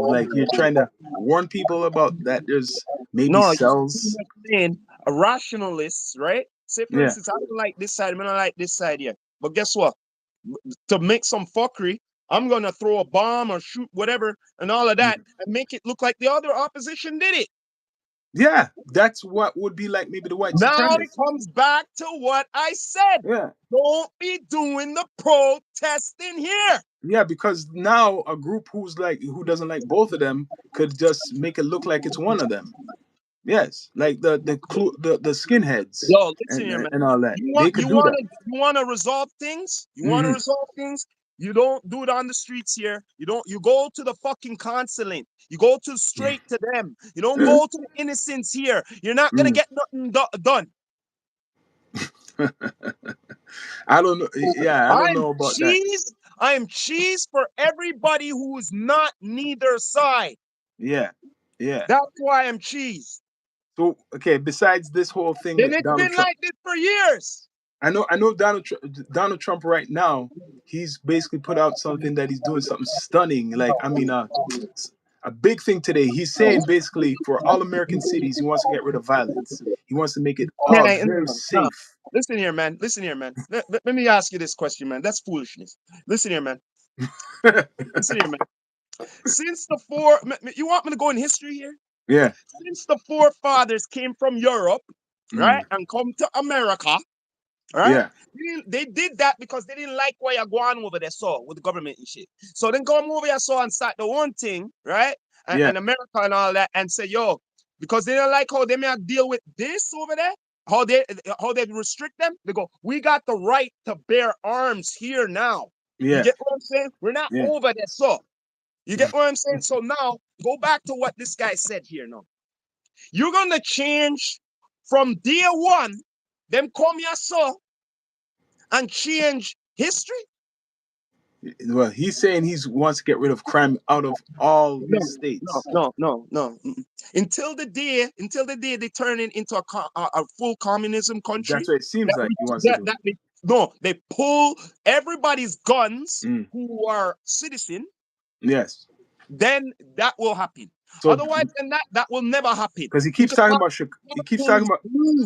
like you're trying to warn people about that there's maybe No, you cells. saying a rationalist, right? Say for Yeah. instance, I don't like this side, I don't like this side here. But guess what? To make some fuckery, I'm gonna throw a bomb or shoot whatever and all of that Mm. and make it look like the other opposition did it. Yeah, that's what would be like maybe the white Now it supremacists. comes back to what I said. Yeah. Don't be doing the protesting here. Yeah, because now a group who doesn't like both of them could just make it look like it's one of them. Yes, like the skinheads Yo, listen and here, man. and all that. You want They could do that. you want to resolve things? You want to Hmm. resolve things? You don't do it on the streets here. You go to the fucking consulate. You go to straight to them. You don't go to the innocents here. You're not gonna Mm. get nothing done. I don't know. Yeah, I don't I'm know about that. cheese. I am cheese for everybody who is not neither side. Yeah, yeah. That's why I'm cheese. So okay, besides this whole thing And with it's Donald been Trump, like this for years. I know Donald Trump right now. He's basically put out something that he's doing something stunning. Like I mean, a big thing today. He's saying basically for all American cities, he wants to get rid of violence. He wants to make it all Hey, very no. safe. Listen here, man. Listen here, man. Let me ask you this question, man. That's foolishness. Listen here, man. Listen here, man. Since the you want me to go in history here? Yeah. Since the forefathers came from Europe, right, and come to America, right? Yeah. They did that because they didn't like what you're going over there, so with the government and shit. So then come over here, so and start the one thing, right? Yeah. And America and all that, and say, yo, because they don't like how they may deal with this over there, how they restrict them. They go, we got the right to bear arms here now. You Yeah. get what I'm saying? We're not Yeah. over there, so you get what I'm saying? So now go back to what this guy said here now. You're gonna change from day one, them come here, so and change history? Well, he's saying he wants to get rid of crime out of all No, these no, states. no, no, no. Until the day they turn it into a full communism country, That's what it seems that, like he wants to that, do. that they, no, they pull everybody's guns Mm. who are citizen, Yes. then that will happen. So, Otherwise, than that will never happen. because he He keeps could talking talk, about he keeps talking about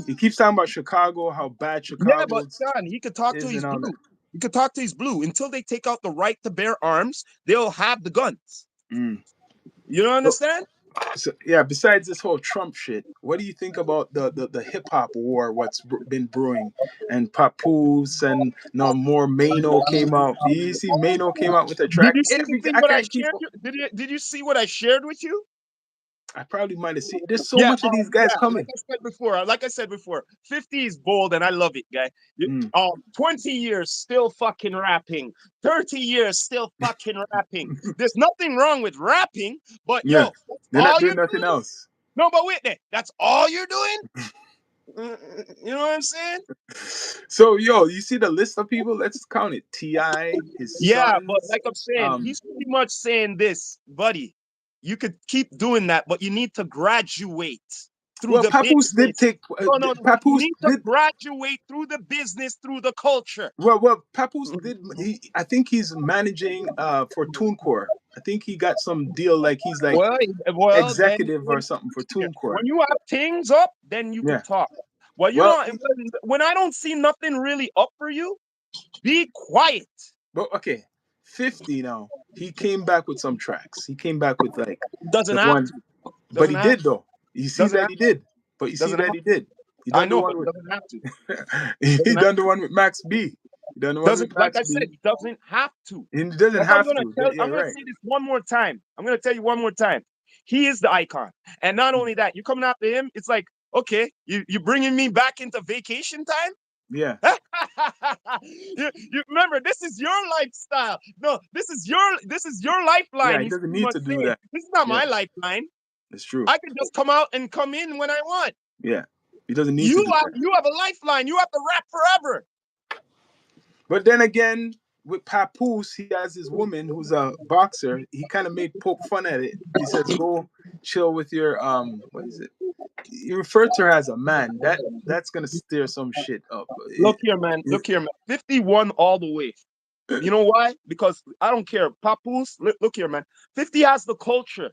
he keeps talking about Chicago, how bad yeah, but Chicago John, he could talk to is, his and all that. blue. He could talk to his blue. Until they take out the right to bear arms, they'll have the guns. Mm. You don't So, understand? so, yeah. Besides this whole Trump shit, what do you think about the hip hop war? What's been brewing, and Papoose, and no more Mano came out. Do you see Mano came out with a Did track? you see Everything I what I can't keep shared? up. Did you see what I shared with you? I probably might have seen. There's so Yeah, much of these guys coming. like I said before, 50 is bold and I love it, guy. Mm. 20 years still fucking rapping, 30 years still fucking rapping. There's nothing wrong with rapping, but Yeah, yo, that's they're not all you're doing nothing doing. else. No, but wait there, that's all you're doing. You know what I'm saying? So, yo, you see the list of people? Let's count it. Ti, his Yeah, but sons. like I'm saying, he's pretty much saying this, buddy. You could keep doing that, but you need to graduate through Well, the Papoose did business. take. No. You Papoose need to did. graduate through the business, through the culture. Well, Papoose did. I think he's managing for TuneCore. I think he got some deal, like he's like Well, then executive or something for TuneCore. when you have things up, then you Yeah. could talk. Well, you Well, know, when I don't see nothing really up for you, be quiet. but okay, 50 now. He came back with some tracks. He came back with like Doesn't the have one, to. but Doesn't he have. did though. You see Doesn't that have. he did. But you see Doesn't that have. he did. He I done the know, but one with doesn't have to. he Doesn't have done the to. one with Max B. He done the one Doesn't, with like Max I said, B. doesn't have to. He doesn't But I'm have gonna to, but yeah, I'm gonna right. say this one more time. I'm gonna tell you one more time. He is the icon, and not only that, you coming after him. It's like, okay, you bringing me back into vacation time. Yeah. You remember, this is your lifestyle. No, this is your Yeah, lifeline. he He's doesn't pretty need much to do saying that. this is not Yeah, my lifeline. it's true. I can just come out and come in when I want. Yeah. He doesn't need to do that. You have a lifeline. You have to rap forever. But then again, with Papoose, he has his woman who's a boxer. He kind of made poke fun at it. He says, "Go chill with your what is it?" He referred to her as a man. That's gonna stir some shit up. Look here, man. 51 all the way. You know why? Because I don't care. Papoose, look here, man. 50 has the culture.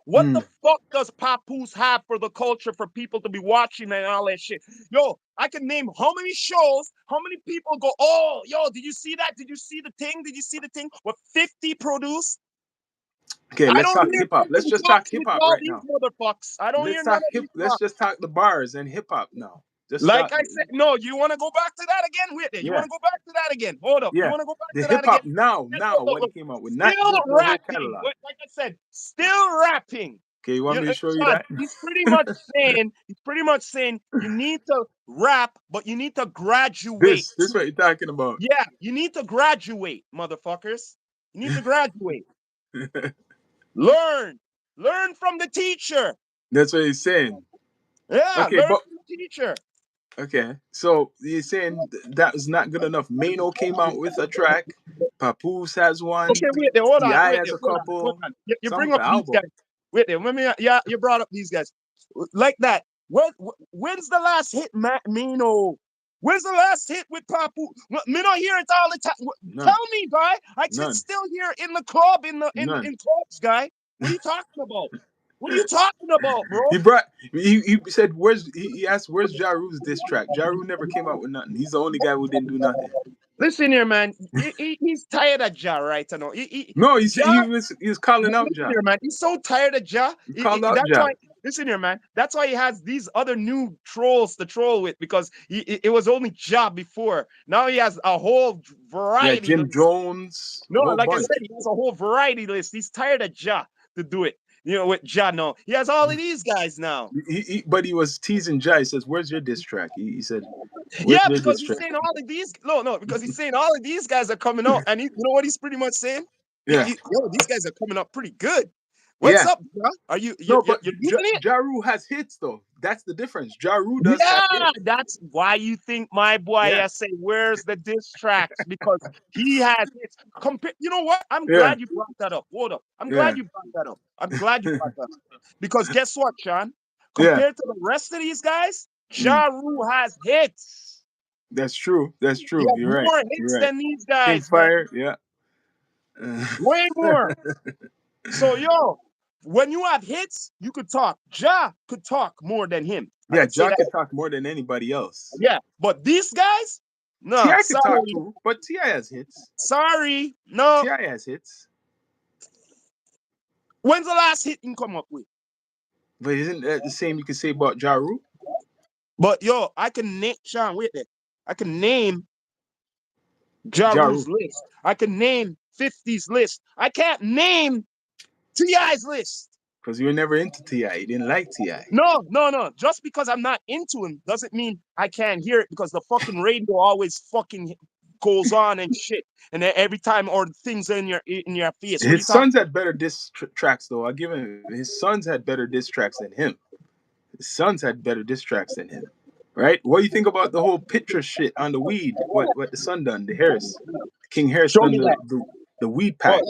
What the Mm. fuck does Papoose have for the culture for people to be watching and all that shit? Yo, I can name how many shows, how many people go, oh, yo, did you see that? Did you see the thing? Did you see the thing? What 50 produced? Okay, I let's don't talk hear hip hop. Let's 50 just talk talk hip shit to hop all right these now. motherfuckers. I don't hear none of these Let's talk. just talk the bars and hip hop now. Just Like start. I said, no, you want to go back to that again? Wait there. You want Yeah, to go back to that again? Hold up. You yeah. want to go back The to hip that again? hop now, Look, look, what he look. came out with, not Still just the whole rapping. catalog. Like I said, still rapping. Okay, you want me to show you John, that? he's pretty much saying you need to rap, but you need to graduate. This is what you're talking about. Yeah, you need to graduate, motherfuckers. You need to graduate. Learn. Learn from the teacher. That's what he's saying. Yeah, Okay, learn but from the teacher. okay, so you're saying that was not good enough. Mano came out with a track. Papoose has one. Okay, wait there. Hold Ti on. Wait has there. a Hold on. Hold couple. on. You Some bring with up the these album. guys. Wait there. Let me. Yeah, you brought up these guys like that. When's the last hit, Mino? When's the last hit with Papu? Me not hear it all the time. None. Tell me, guy. I can None. still hear in the club, None. in clubs, guy. What are you talking about? What are you talking about, bro? He said he asked where's Ja Rule's diss track. Ja Rule never came out with nothing. He's the only guy who didn't do nothing. Listen here, man. He's tired of Ja right now. No, Ja, he was calling out listen Ja. here, man. He's so tired of Ja. He called out That's Ja. why. listen here, man. That's why he has these other new trolls to troll with because it was only Ja before. Now he has a whole Yeah, variety Jim list. Jones, No, a whole like I bunch. said, he has a whole variety list. He's tired of Ja to do it. With Ja, no, he has all of these guys now. But he was teasing Jai. He says, "Where's your diss track?" He said, "Where's Yeah, your because diss he's track?" saying all of these. No, because he's saying all of these guys are coming out, and you know what he's pretty much saying? Yeah, Yo, these guys are coming up pretty good. What's yeah. up, bro? Are you No, but you're using it? Ja Rule has hits though. That's the difference. Ja Rule does have Yeah, hits. that's why you think my boy Yeah, I say, where's the diss tracks? Because he has it. You know what? I'm yeah, glad you brought that up. Hold up. I'm yeah, glad you brought that up. I'm glad you brought that up. Because guess what, Sean? yeah. Compared to the rest of these guys, Mm. Ja Rule has hits. That's true. That's He true. has You're right. more You're hits right. than these King guys, man. Fire. Yeah. Way more. So, yo, when you have hits, you could talk. Ja could talk more than him. I Yeah, could say Ja that. can talk more than anybody else. Yeah. But these guys, no, Ti can talk sorry. too, but Ti has hits. Sorry. No. Ti has hits. When's the last hit you come up with? But isn't that the same you can say about Ja Rule? But yo, I can name Sean, wait there. I can name Ja Ja Rule's Rule. list. I can name 50's list. I can't name T.I.'s list. Because you were never into Ti. You didn't like Ti. No. Just because I'm not into him doesn't mean I can't hear it because the fucking radio always fucking goes on and shit. And then every time or things in your face. What are you His talking? sons had better tracks though. I give him his sons had better diss tracks than him. His sons had better diss tracks than him. Right? What do you think about the whole picture shit on the weed? What the son done? The Harris, King Harris Show done me that. the weed Oh, pack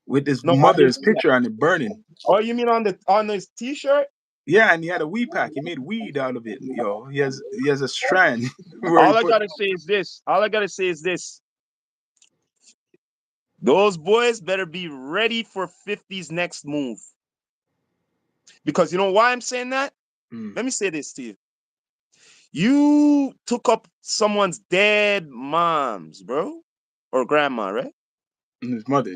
with his no, I didn't mother's see that. picture on it burning. Oh, you mean on this t-shirt? Yeah, and he had a weed pack. He made weed out of it. Yo, he has a strand where he All I put. gotta say is this. All I gotta say is this. Those boys better be ready for 50's next move. Because you know why I'm saying that? Mm, Let me say this to you. You took up someone's dead mom's, bro, or grandma, right? his mother.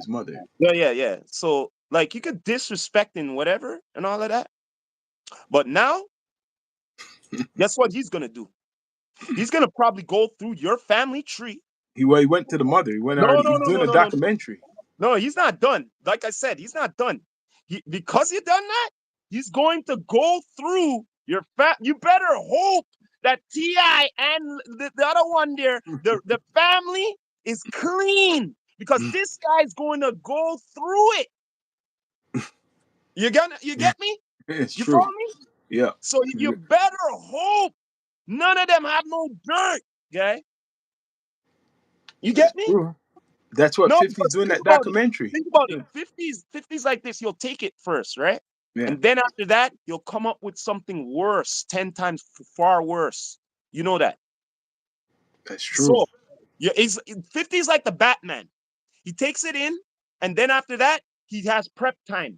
Yeah. So like you could disrespect and whatever and all of that. But now, guess what he's gonna do? He's gonna probably go through your family tree. He went to the mother. He went No, already. no, He's no, doing no, a no, no, no. documentary. No, he's not done. Like I said, he's not done. Because he done that, he's going to go through your You better hope that Ti and the other one there, the family is clean because this guy's going to go through it. You get me? It's You follow true. me? Yeah. So you better hope none of them have no dirt. Okay? You That's get me? true. That's what No, 50's because doing think that about it. documentary. Think about it. 50's like this, you'll take it first, right? Yeah, And then after that, you'll come up with something worse, 10 times far worse. You know that. that's true. So yeah, 50's like the Batman. He takes it in, and then after that, he has prep time.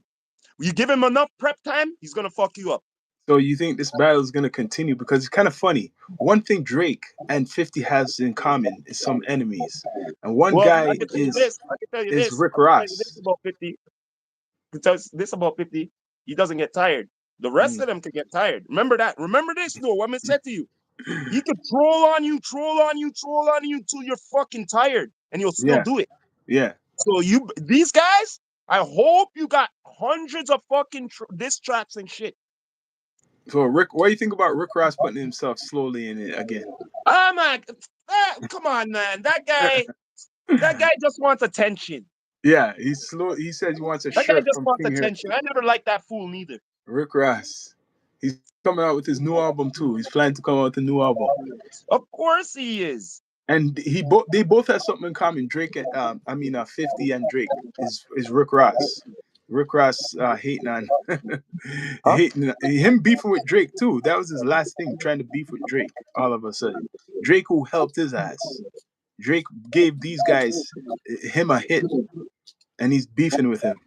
You give him enough prep time, he's gonna fuck you up. So you think this battle is going to continue? Because it's kind of funny. One thing Drake and 50 has in common is some enemies, and one Well, I guy can tell you is this. I can tell you is this. Rick I can tell you this Ross. about 50. I can tell you this about 50. He doesn't get tired. The rest Mm. of them can get tired. Remember that. Remember this though. What I said to you. He could troll on you, troll on you till you're fucking tired, and you'll still Yeah, do it. yeah. So these guys, I hope you got hundreds of fucking diss tracks and shit. So Rick, what do you think about Rick Ross putting himself slowly in it again? Oh my, come on, man. That guy just wants attention. Yeah, he's slow. He says he wants a That guy shirt just from wants King Hair. attention. I never liked that fool neither. Rick Ross. He's coming out with his new album too. He's planning to come out with a new album. Of course he is. And they both have something in common. Drake, 50 and Drake is Rick Ross. Rick Ross hating on Huh? hating him beefing with Drake too. That was his last thing, trying to beef with Drake. All of a sudden, Drake who helped his ass. Drake gave these guys him a hit, and he's beefing with him.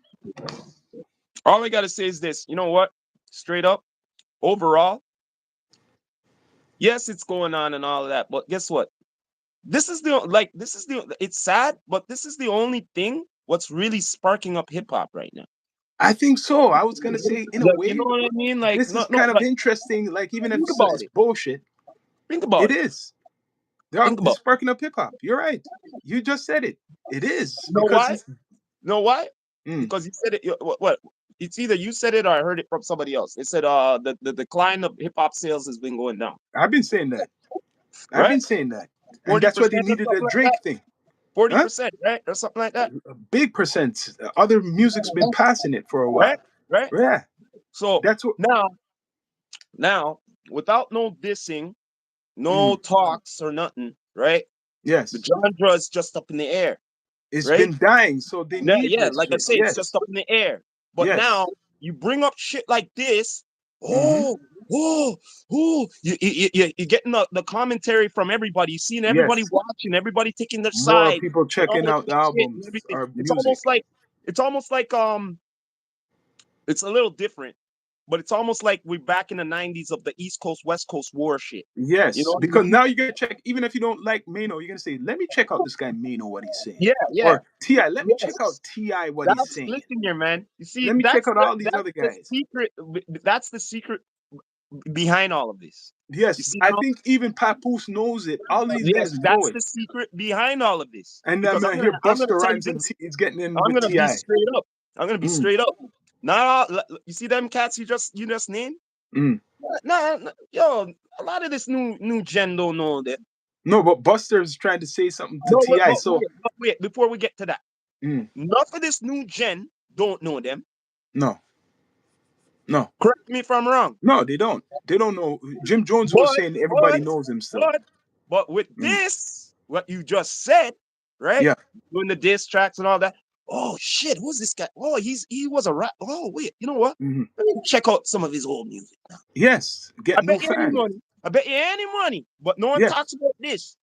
All I gotta say is this. You know what? Straight up, overall, yes, it's going on and all of that. But guess what? It's sad, but this is the only thing what's really sparking up hip hop right now. I think so. I was gonna say, in a You know way, what I mean? Like, this no, is no, kind of like, interesting. Like, even if think about it's it. bullshit, Think about it it. is. Think It's about it. sparking up hip hop. You're right. You just said it. It is You know because why? it's. Know why? Mm, Because you said it. What? It's either you said it or I heard it from somebody else. They said the decline of hip hop sales has been going down, I've been saying that. I've right? been saying that, and Forty that's why they percent or needed a something like that. Drake thing, Forty huh? percent, right, or something like that, A big percent. Other music's been passing it for a right? while. Right. Yeah, So that's what. now, without no dissing, no Mm, talks or nothing, right? The yes, genre is just up in the air, it's right? been dying, so they Yeah, need yeah. this Like I shit. say, it's just Yes, up in the air. But yes. now you bring up shit like this. Mm-hmm. Oh, oh, oh! You're getting the commentary from everybody. You're seeing everybody Yes, watching, everybody taking their more side, people and all checking that out the shit and albums everything. or It's almost music. like it's almost like it's a little different, but it's almost like we're back in the '90s of the East Coast West Coast war shit. You know Yes, what I because mean? now you're gonna check. Even if you don't like Mano, you're gonna say, "Let me check out this guy Mano, what he's saying," Yeah, yeah. or Ti. Let me check Yes. out Ti, what he's That's saying. listen here, man. You see, Let me check out all these other the guys. secret. That's the secret behind all of this. You Yes, see I now? think even Papoose knows it. All these Yes, guys know that's it. the secret behind all of this. And Because here I'm gonna Buster tell you Rhymes and this. Is getting in I'm with gonna be Ti. straight up. I'm gonna be Mm, straight up. Now, you see them cats you just named? mm. Nah, nah, yo, a lot of this new gen don't know that. No, but Buster's trying to say something to No, Ti. So but wait, before we get to that, mm, enough of this new gen don't know them. no, no, Correct me if I'm wrong. no, they don't. They don't know. Jim Jones was But saying everybody but knows him still. but but with Mm, this, what you just said, right? yeah. Doing the diss tracks and all that. Oh shit, who's this guy? Oh, he was a rap. Oh wait, you know what? Mhm. Let me check out some of his old music now. Yes, I get new bet you any fans. money. I bet you any money. But no one Yes, talks about this.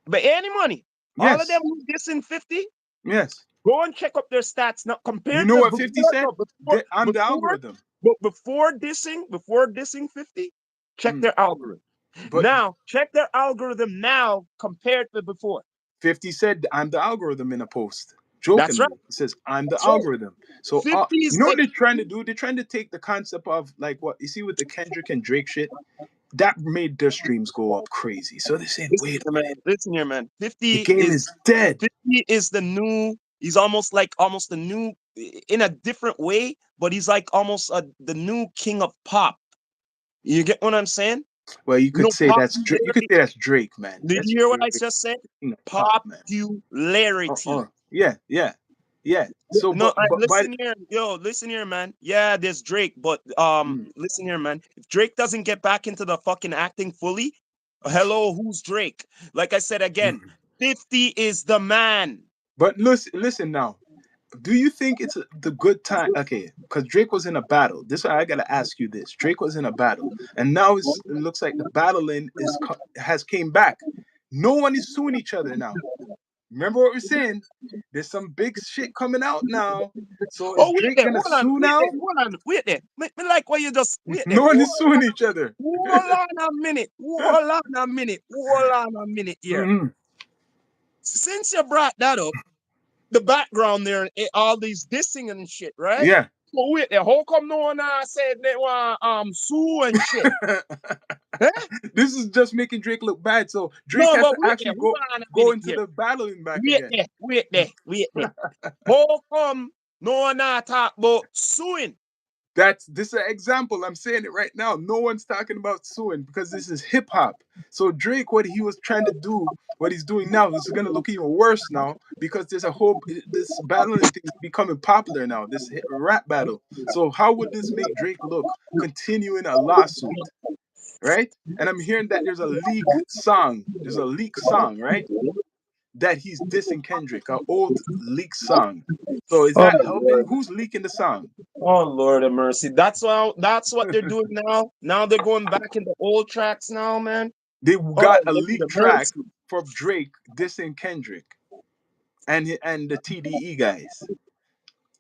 I bet you any money. All of them yes, who dissing 50, yes. go and check up their stats now You compared know to what 50 before. said? No, before I'm the before algorithm. but before dissing 50, check Mm. their algorithm. But Now, check their algorithm now compared to before. 50 said, I'm the algorithm in a post. That's right. Jokingly, he says, I'm the That's right. algorithm. So, 50 you is know what like they're trying to do? They're trying to take the concept of like what you see with the Kendrick and Drake shit. That made their streams go up crazy. So they're saying, listen wait here, a man. minute, Listen here, man. the game is dead. 50 is the new. He's almost like almost the new in a different way, but he's like almost the new king of pop. You get what I'm saying? Well, you You know, could say that's Drake. You could say that's Drake, man. did That's you hear what I Drake, just said? king of pop, man. Popularity. Yeah, yeah, yeah. So, No, but listen here, yo, listen here, man. Yeah, there's Drake, but mm, listen here, man. If Drake doesn't get back into the fucking acting fully, hello, who's Drake? Like I said again, mm. 50 is the man. But listen now. Do you think it's the good time? Okay, because Drake was in a battle. This I gotta ask you this. Drake was in a battle, and now it looks like the battling has came back. No one is suing each other now. Remember what we're saying? There's some big shit coming out now. So is Oh, wait Drake there, gonna hold on, sue wait there, now? hold on, wait there. Me like what you just wait there. No one is suing each other. Hold on a minute. Hold on a minute. Hold on a minute here. Hmm. Since you brought that up, the background there, all these dissing and shit, right? Yeah. So wait there, how come no one said they want sue and shit? Huh? This is just making Drake look bad. So Drake No, has but to wait there, actually hold on a go minute into here. the battling back Wait again. there, wait there, wait there. How come no one talk about suing? This is an example. I'm saying it right now. No one's talking about suing because this is hip hop. So Drake, what he was trying to do, what he's doing now, is gonna look even worse now because there's a whole this battling thing is becoming popular now. This rap battle. So how would this make Drake look continuing a lawsuit, right? And I'm hearing that there's a leak song. There's a leak song, right? That he's dissing Kendrick, an old leak song. So is Oh that helping? Lord. Who's leaking the song? Oh Lord of mercy. That's what they're doing now. Now they're going back into old tracks now, man. They Oh got a Lord leaked of track mercy. from Drake dissing Kendrick and the TDE guys.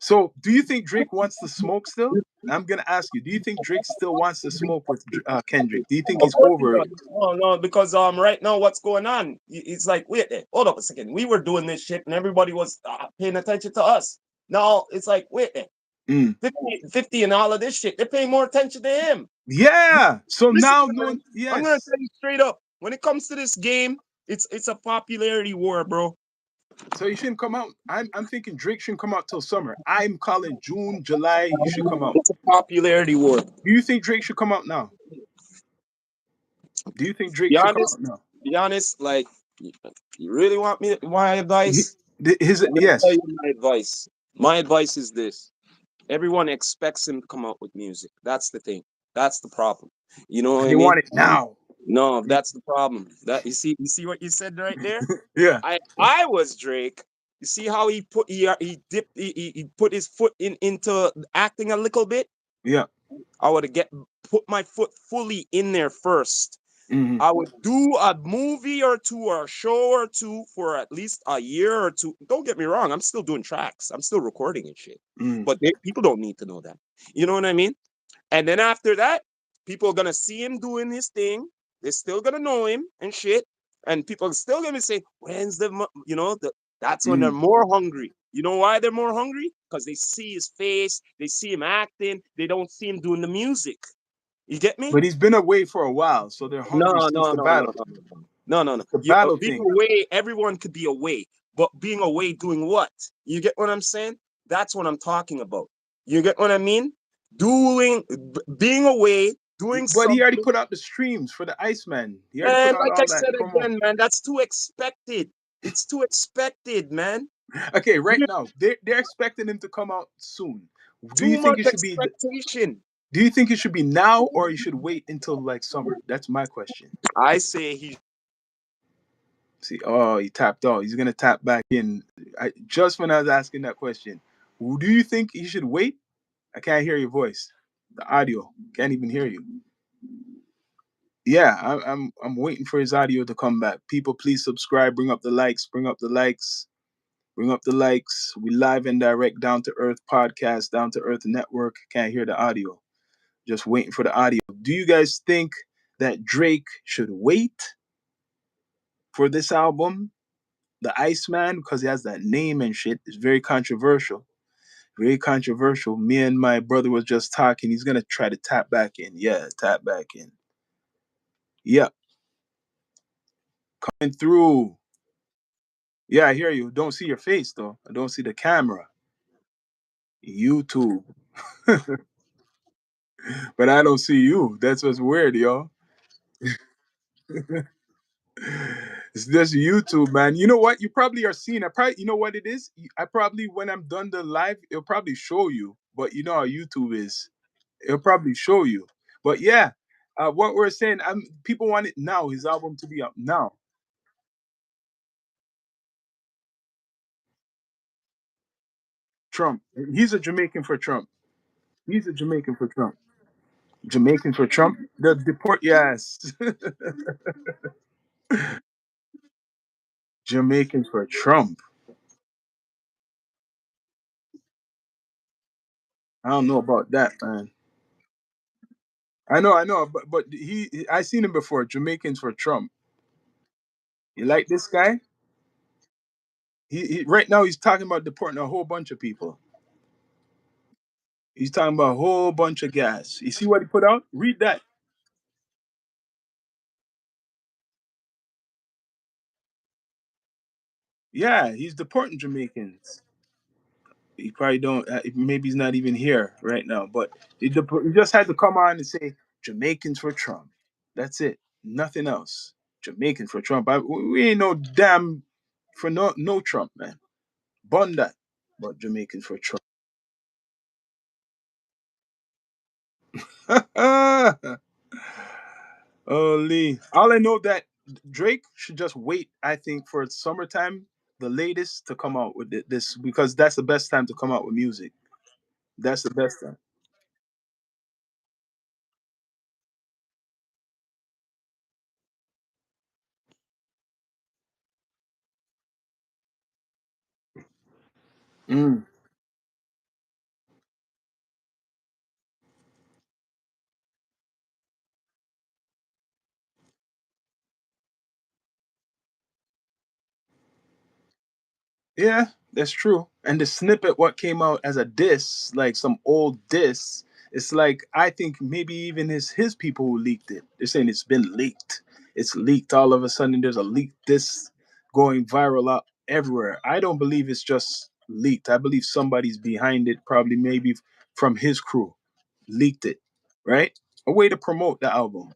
So, do you think Drake wants to smoke still? I'm gonna ask you. Do you think Drake still wants to smoke with Kendrick? Do you think Of he's course he over does. it? Oh no, because right now what's going on? It's like wait, hold up a second. We were doing this shit and everybody was paying attention to us. Now it's like wait, Mm. 50 and all of this shit. They're paying more attention to him. Yeah. So Listen, now, no, man, I'm gonna yes. tell you straight up. When it comes to this game, it's a popularity war, bro. So you shouldn't come out. I'm thinking Drake shouldn't come out till summer. I'm calling June, July. You should come out. It's a popularity war. Do you think Drake should come out now? Do you think Drake Be should come honest, out now? be honest. Like, you really want me my He, advice? his I'm gonna tell yes. you my advice. My advice is this: everyone expects him to come out with music. That's the thing. That's the problem. You know what And I they mean? want it now. No, that's the problem. That you see what you said right there? Yeah. I was Drake. You see how he dipped he put his foot into acting a little bit? Yeah. I would have get put my foot fully in there first. Hmm. I would do a movie or two or a show or two for at least a year or two. Don't get me wrong, I'm still doing tracks. I'm still recording and shit. Mm. But people don't need to know that. You know what I mean? And then after that, people are gonna see him doing his thing. They're still gonna know him and shit. And people are still gonna say, "When's that's when they're Mm. more hungry." You know why they're more hungry? Because they see his face, they see him acting, they don't see him doing the music. You get me? But he's been away for a while, so they're No, hungry since no, the no, no, battle. no, no, no, no. It's the You, battle being thing. away, everyone could be away, but being away doing what? You get what I'm saying? That's what I'm talking about. You get what I mean? Being away, doing But he already something. put out the streams for the Iceman. He already put Man, out like I all that said promo. again, man, that's too expected. It's too expected, man. Okay, right now they're expecting him to come out soon. Do you Too think much it should be? expectation. Do you think it should be now or you should wait until like summer? That's my question. I say he. See, oh, he tapped out. He's gonna tap back in. Just when I was asking that question, do you think he should wait? I can't hear your voice. The audio can't even hear you. Yeah, I'm waiting for his audio to come back. People, please subscribe. Bring up the likes. Bring up the likes. Bring up the likes. We live and direct, down to earth podcast, down to earth network. Can't hear the audio. Just waiting for the audio. Do you guys think that Drake should wait for this album, The Iceman, because he has that name and shit? It's very controversial. Very controversial. Me and my brother was just talking. He's gonna try to tap back in. Yeah, tap back in. Yeah, coming through. Yeah, I hear you. Don't see your face though. I don't see the camera. YouTube. But I don't see you. That's what's weird, yo. It's just YouTube, man. You know what? You probably are seeing. I probably, you know what it is. I probably, when I'm done the live, it'll probably show you. But you know how YouTube is. It'll probably show you. But yeah, what we're saying, people want it now. His album to be out now. Trump. He's a Jamaican for Trump. He's a Jamaican for Trump. Jamaican for Trump. The deport. Yes. Jamaicans for Trump. I don't know about that, man. I know, but I seen him before. Jamaicans for Trump. You like this guy? He right now he's talking about deporting a whole bunch of people. He's talking about a whole bunch of gas. You see what he put out? Read that. Yeah, he's deporting Jamaicans. He probably don't. Maybe he's not even here right now. But he just had to come on and say Jamaicans for Trump. That's it. Nothing else. Jamaicans for Trump. We ain't no damn for no Trump, man. Bun that. But Jamaicans for Trump. Holy. All I know that Drake should just wait, I think, for summertime, the latest, to come out with this, because that's the best time to come out with music. That's the best time. Mm. Yeah. That's true. And the snippet, what came out as a diss, like some old diss, it's like I think maybe even his people who leaked it. They're saying it's been leaked. It's leaked all of a sudden. There's a leaked diss going viral out everywhere. I don't believe it's just leaked. I believe somebody's behind it, probably maybe from his crew, leaked it, right? A way to promote the album.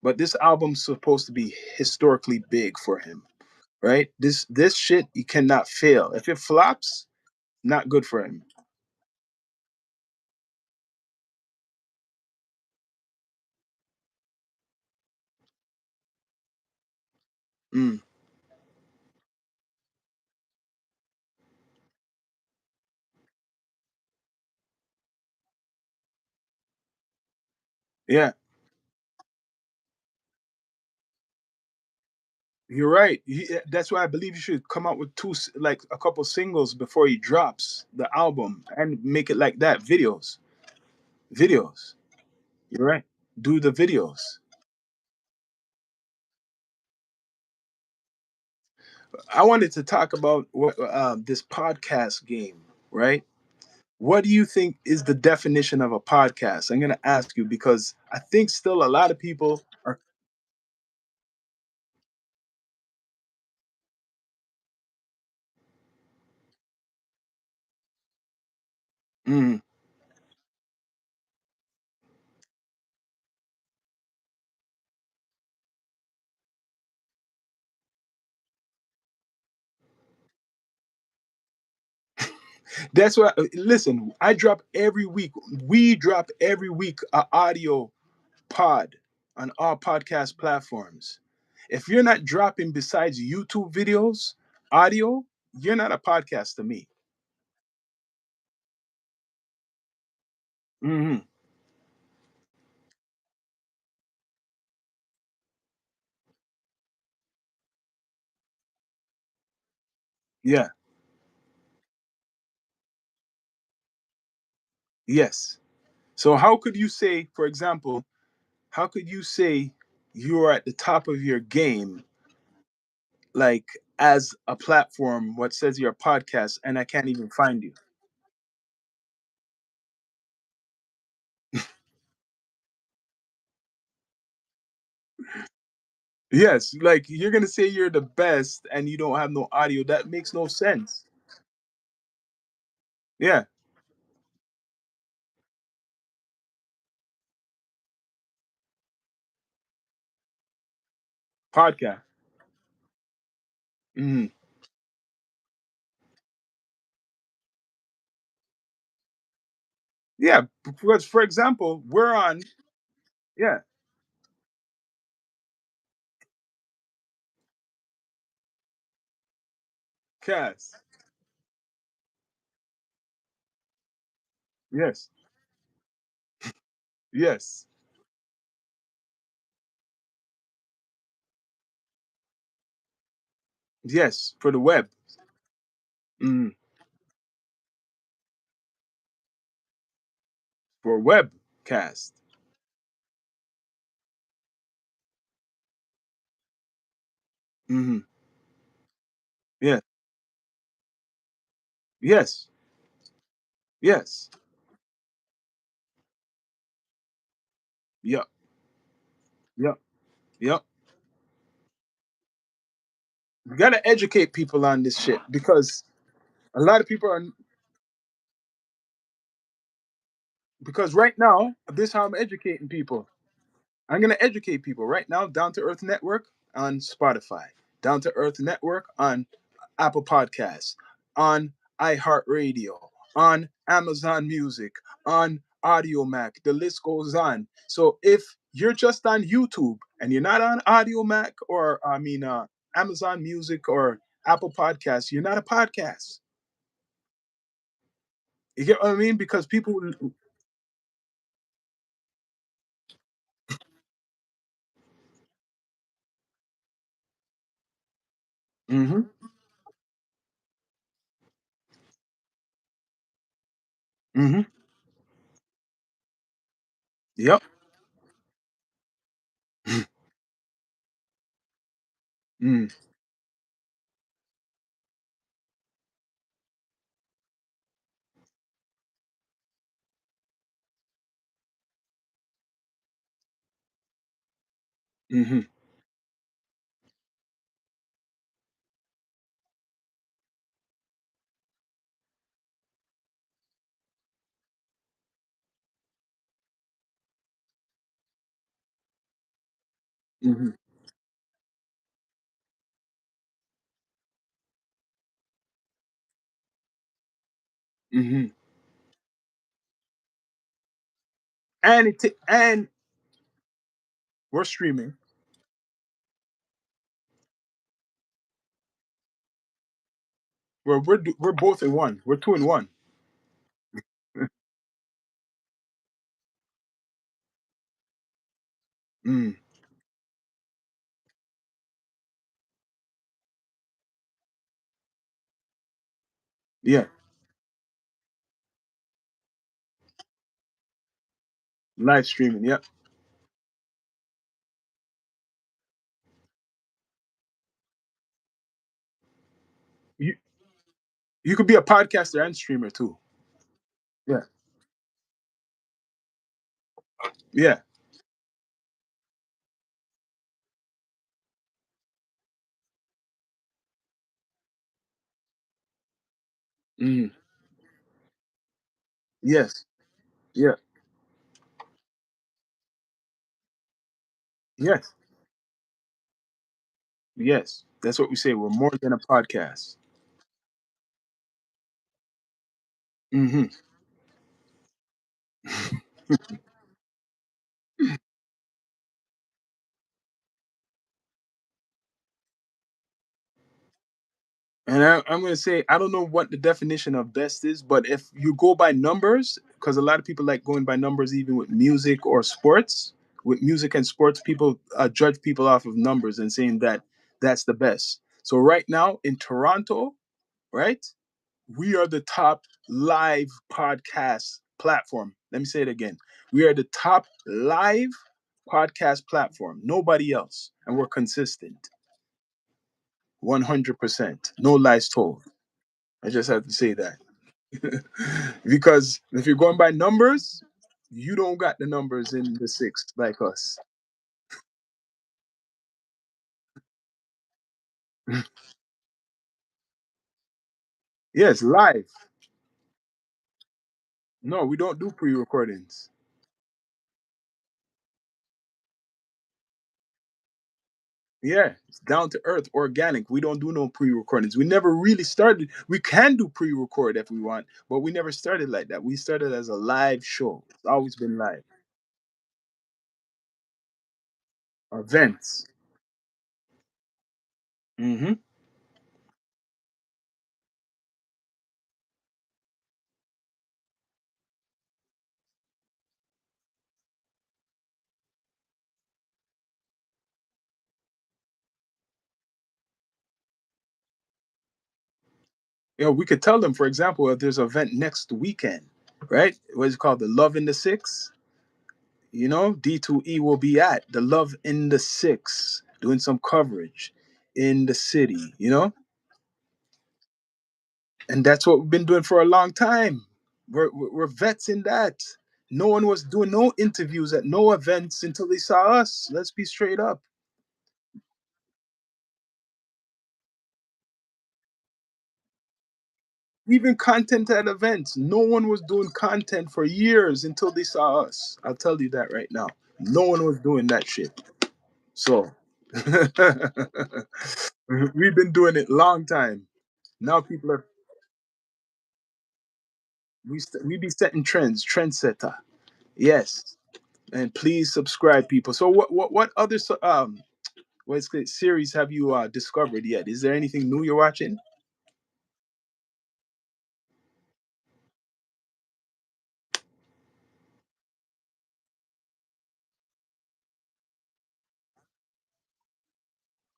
But this album's supposed to be historically big for him, right? This shit you cannot fail. If it flops, not good for him. Mm, yeah, you're right. That's why I believe you should come out with like a couple singles before he drops the album and make it like that. Videos. You're right. Do the videos. I wanted to talk about what this podcast game, right? What do you think is the definition of a podcast? I'm going to ask you because I think still a lot of people are. Mm, that's why. Listen, I drop every week. We drop every week a audio pod on all podcast platforms. If you're not dropping besides YouTube videos, audio, you're not a podcast to me. Hmm. Yeah. Yes. So how could you say, for example, how could you say you're at the top of your game, like as a platform, what says you're a podcast, and I can't even find you? Yes, like you're gonna say you're the best and you don't have no audio. That makes no sense. Yeah, podcast. Mhm. Yeah, because for example, we're on. Yeah, cast. Yes, yes, yes. For the web. Mhm. For webcast. Hmm. Yeah. Yes. Yes. Yep. Yep. Yep. You gotta educate people on this shit because a lot of people are. Because right now, this is how I'm educating people. I'm gonna educate people right now. Down to Earth Network on Spotify. Down to Earth Network on Apple Podcasts. On iHeartRadio. On Amazon Music. On Audio Mac. The list goes on. So if you're just on YouTube and you're not on Audio Mac or Amazon Music or Apple Podcasts, you're not a podcast. You get what I mean? Because people. Hmm. Hmm. Yep. Mm. Mm-hmm. Mm-hmm. Mm-hmm. And we're streaming. We're both in one. We're two in one. Mm, yeah. Live streaming. Yep. You you could be a podcaster and streamer too. Yeah. Yeah. Mm, yes. Yeah. Yes. Yes. That's what we say. We're more than a podcast. Hmm. And I'm going to say, I don't know what the definition of best is, but if you go by numbers, because a lot of people like going by numbers, even with music or sports, with music and sports, people judge people off of numbers and saying that that's the best. So right now in Toronto, right, we are the top live podcast platform. Let me say it again. We are the top live podcast platform. Nobody else. And we're consistent. 100%. No lies told. I just have to say that. Because if you're going by numbers, you don't got the numbers in the six like us. Yes, live. No, we don't do pre-recordings. Yeah, it's down to earth, organic. We don't do no pre-recordings. We never really started. We can do pre-record if we want, but we never started like that. We started as a live show. It's always been live. Events. Hmm. You know, we could tell them, for example, if there's an event next weekend, right? What's it called? The Love in the Six. You know, D2E will be at the Love in the Six, doing some coverage in the city, you know? And that's what we've been doing for a long time. We're vets in that. No one was doing no interviews at no events until they saw us. Let's be straight up. Even content at events. No one was doing content for years until they saw us. I'll tell you that right now. No one was doing that shit. So we've been doing it long time. Now people are we be setting trends, trendsetter. Yes, and please subscribe, people. So what other what's the series have you discovered yet? Is there anything new you're watching?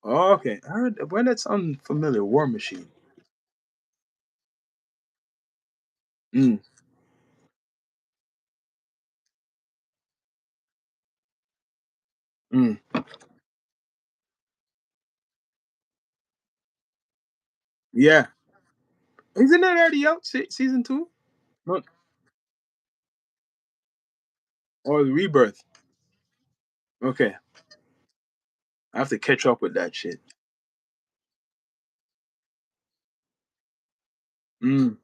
Oh, okay, I heard. Well, that's unfamiliar. War Machine. Mm, mm. Yeah, isn't that already out? Season two? No, or the Rebirth? Okay, I have to catch up with that shit. Mm.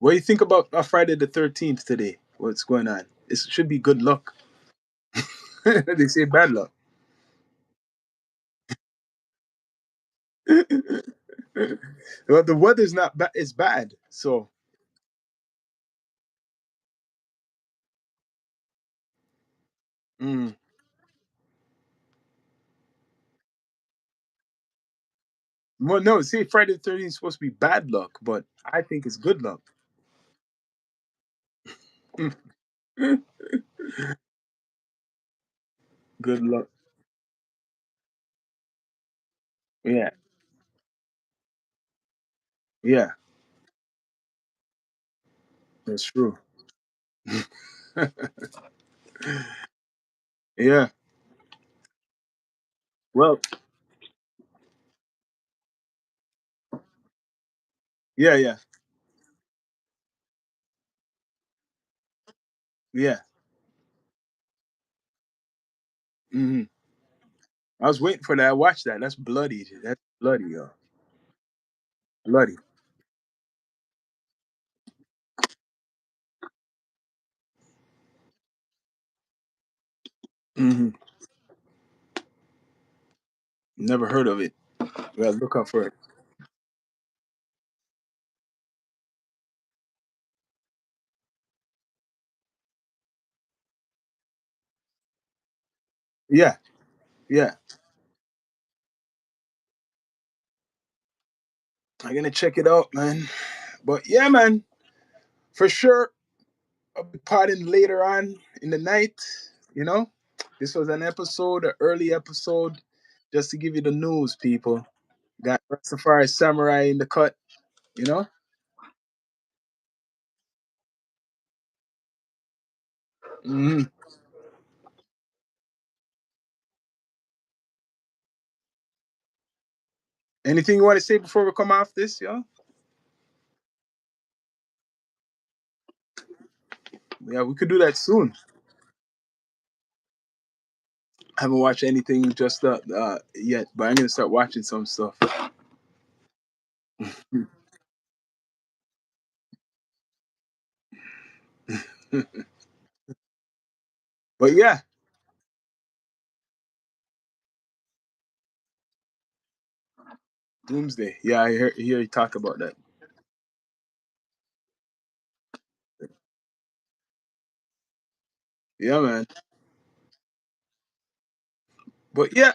What do you think about Friday the 13th today? What's going on? It should be good luck. They say bad luck. Well, the weather's not bad. It's bad. So, mm. Well, no, see, Friday the 13th is supposed to be bad luck, but I think it's good luck. Good luck. Yeah, yeah, that's true. Yeah. Well, yeah, yeah, yeah. Hmm. I was waiting for that. I watched that. That's bloody. That's bloody, yo. Bloody. Hmm. Never heard of it. We gotta look up for it. Yeah, yeah. I'm gonna check it out, man. But yeah, man, for sure. I'll be potting later on in the night. You know, this was an episode, an early episode, just to give you the news, people. Got Rastafari Samurai in the cut. You know. Hmm. Anything you want to say before we come off this, yo? Yeah, we could do that soon. I haven't watched anything just yet, but I'm gonna start watching some stuff. But yeah, Doomsday. Yeah, hear you talk about that. Yeah, man. But yeah,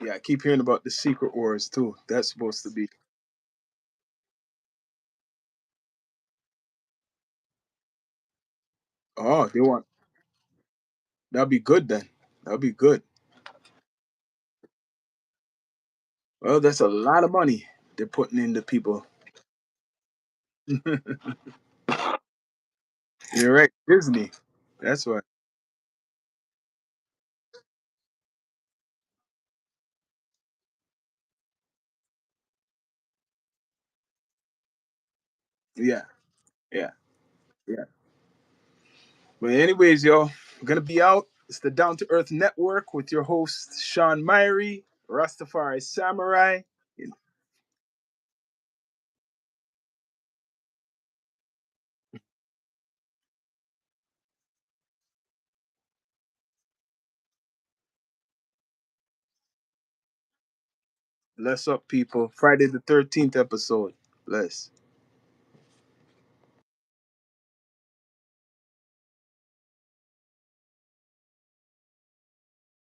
yeah. I keep hearing about the Secret Wars too. That's supposed to be. Oh, they want. That'll be good then. That'll be good. Well, that's a lot of money they're putting into people. You're right, Disney. That's why. Yeah, yeah, yeah. But anyways, yo, I'm gonna be out. It's the Down to Earth Network with your host Sean Myrie, Rastafari Samurai. Bless up, people. Friday the 13th episode. Bless.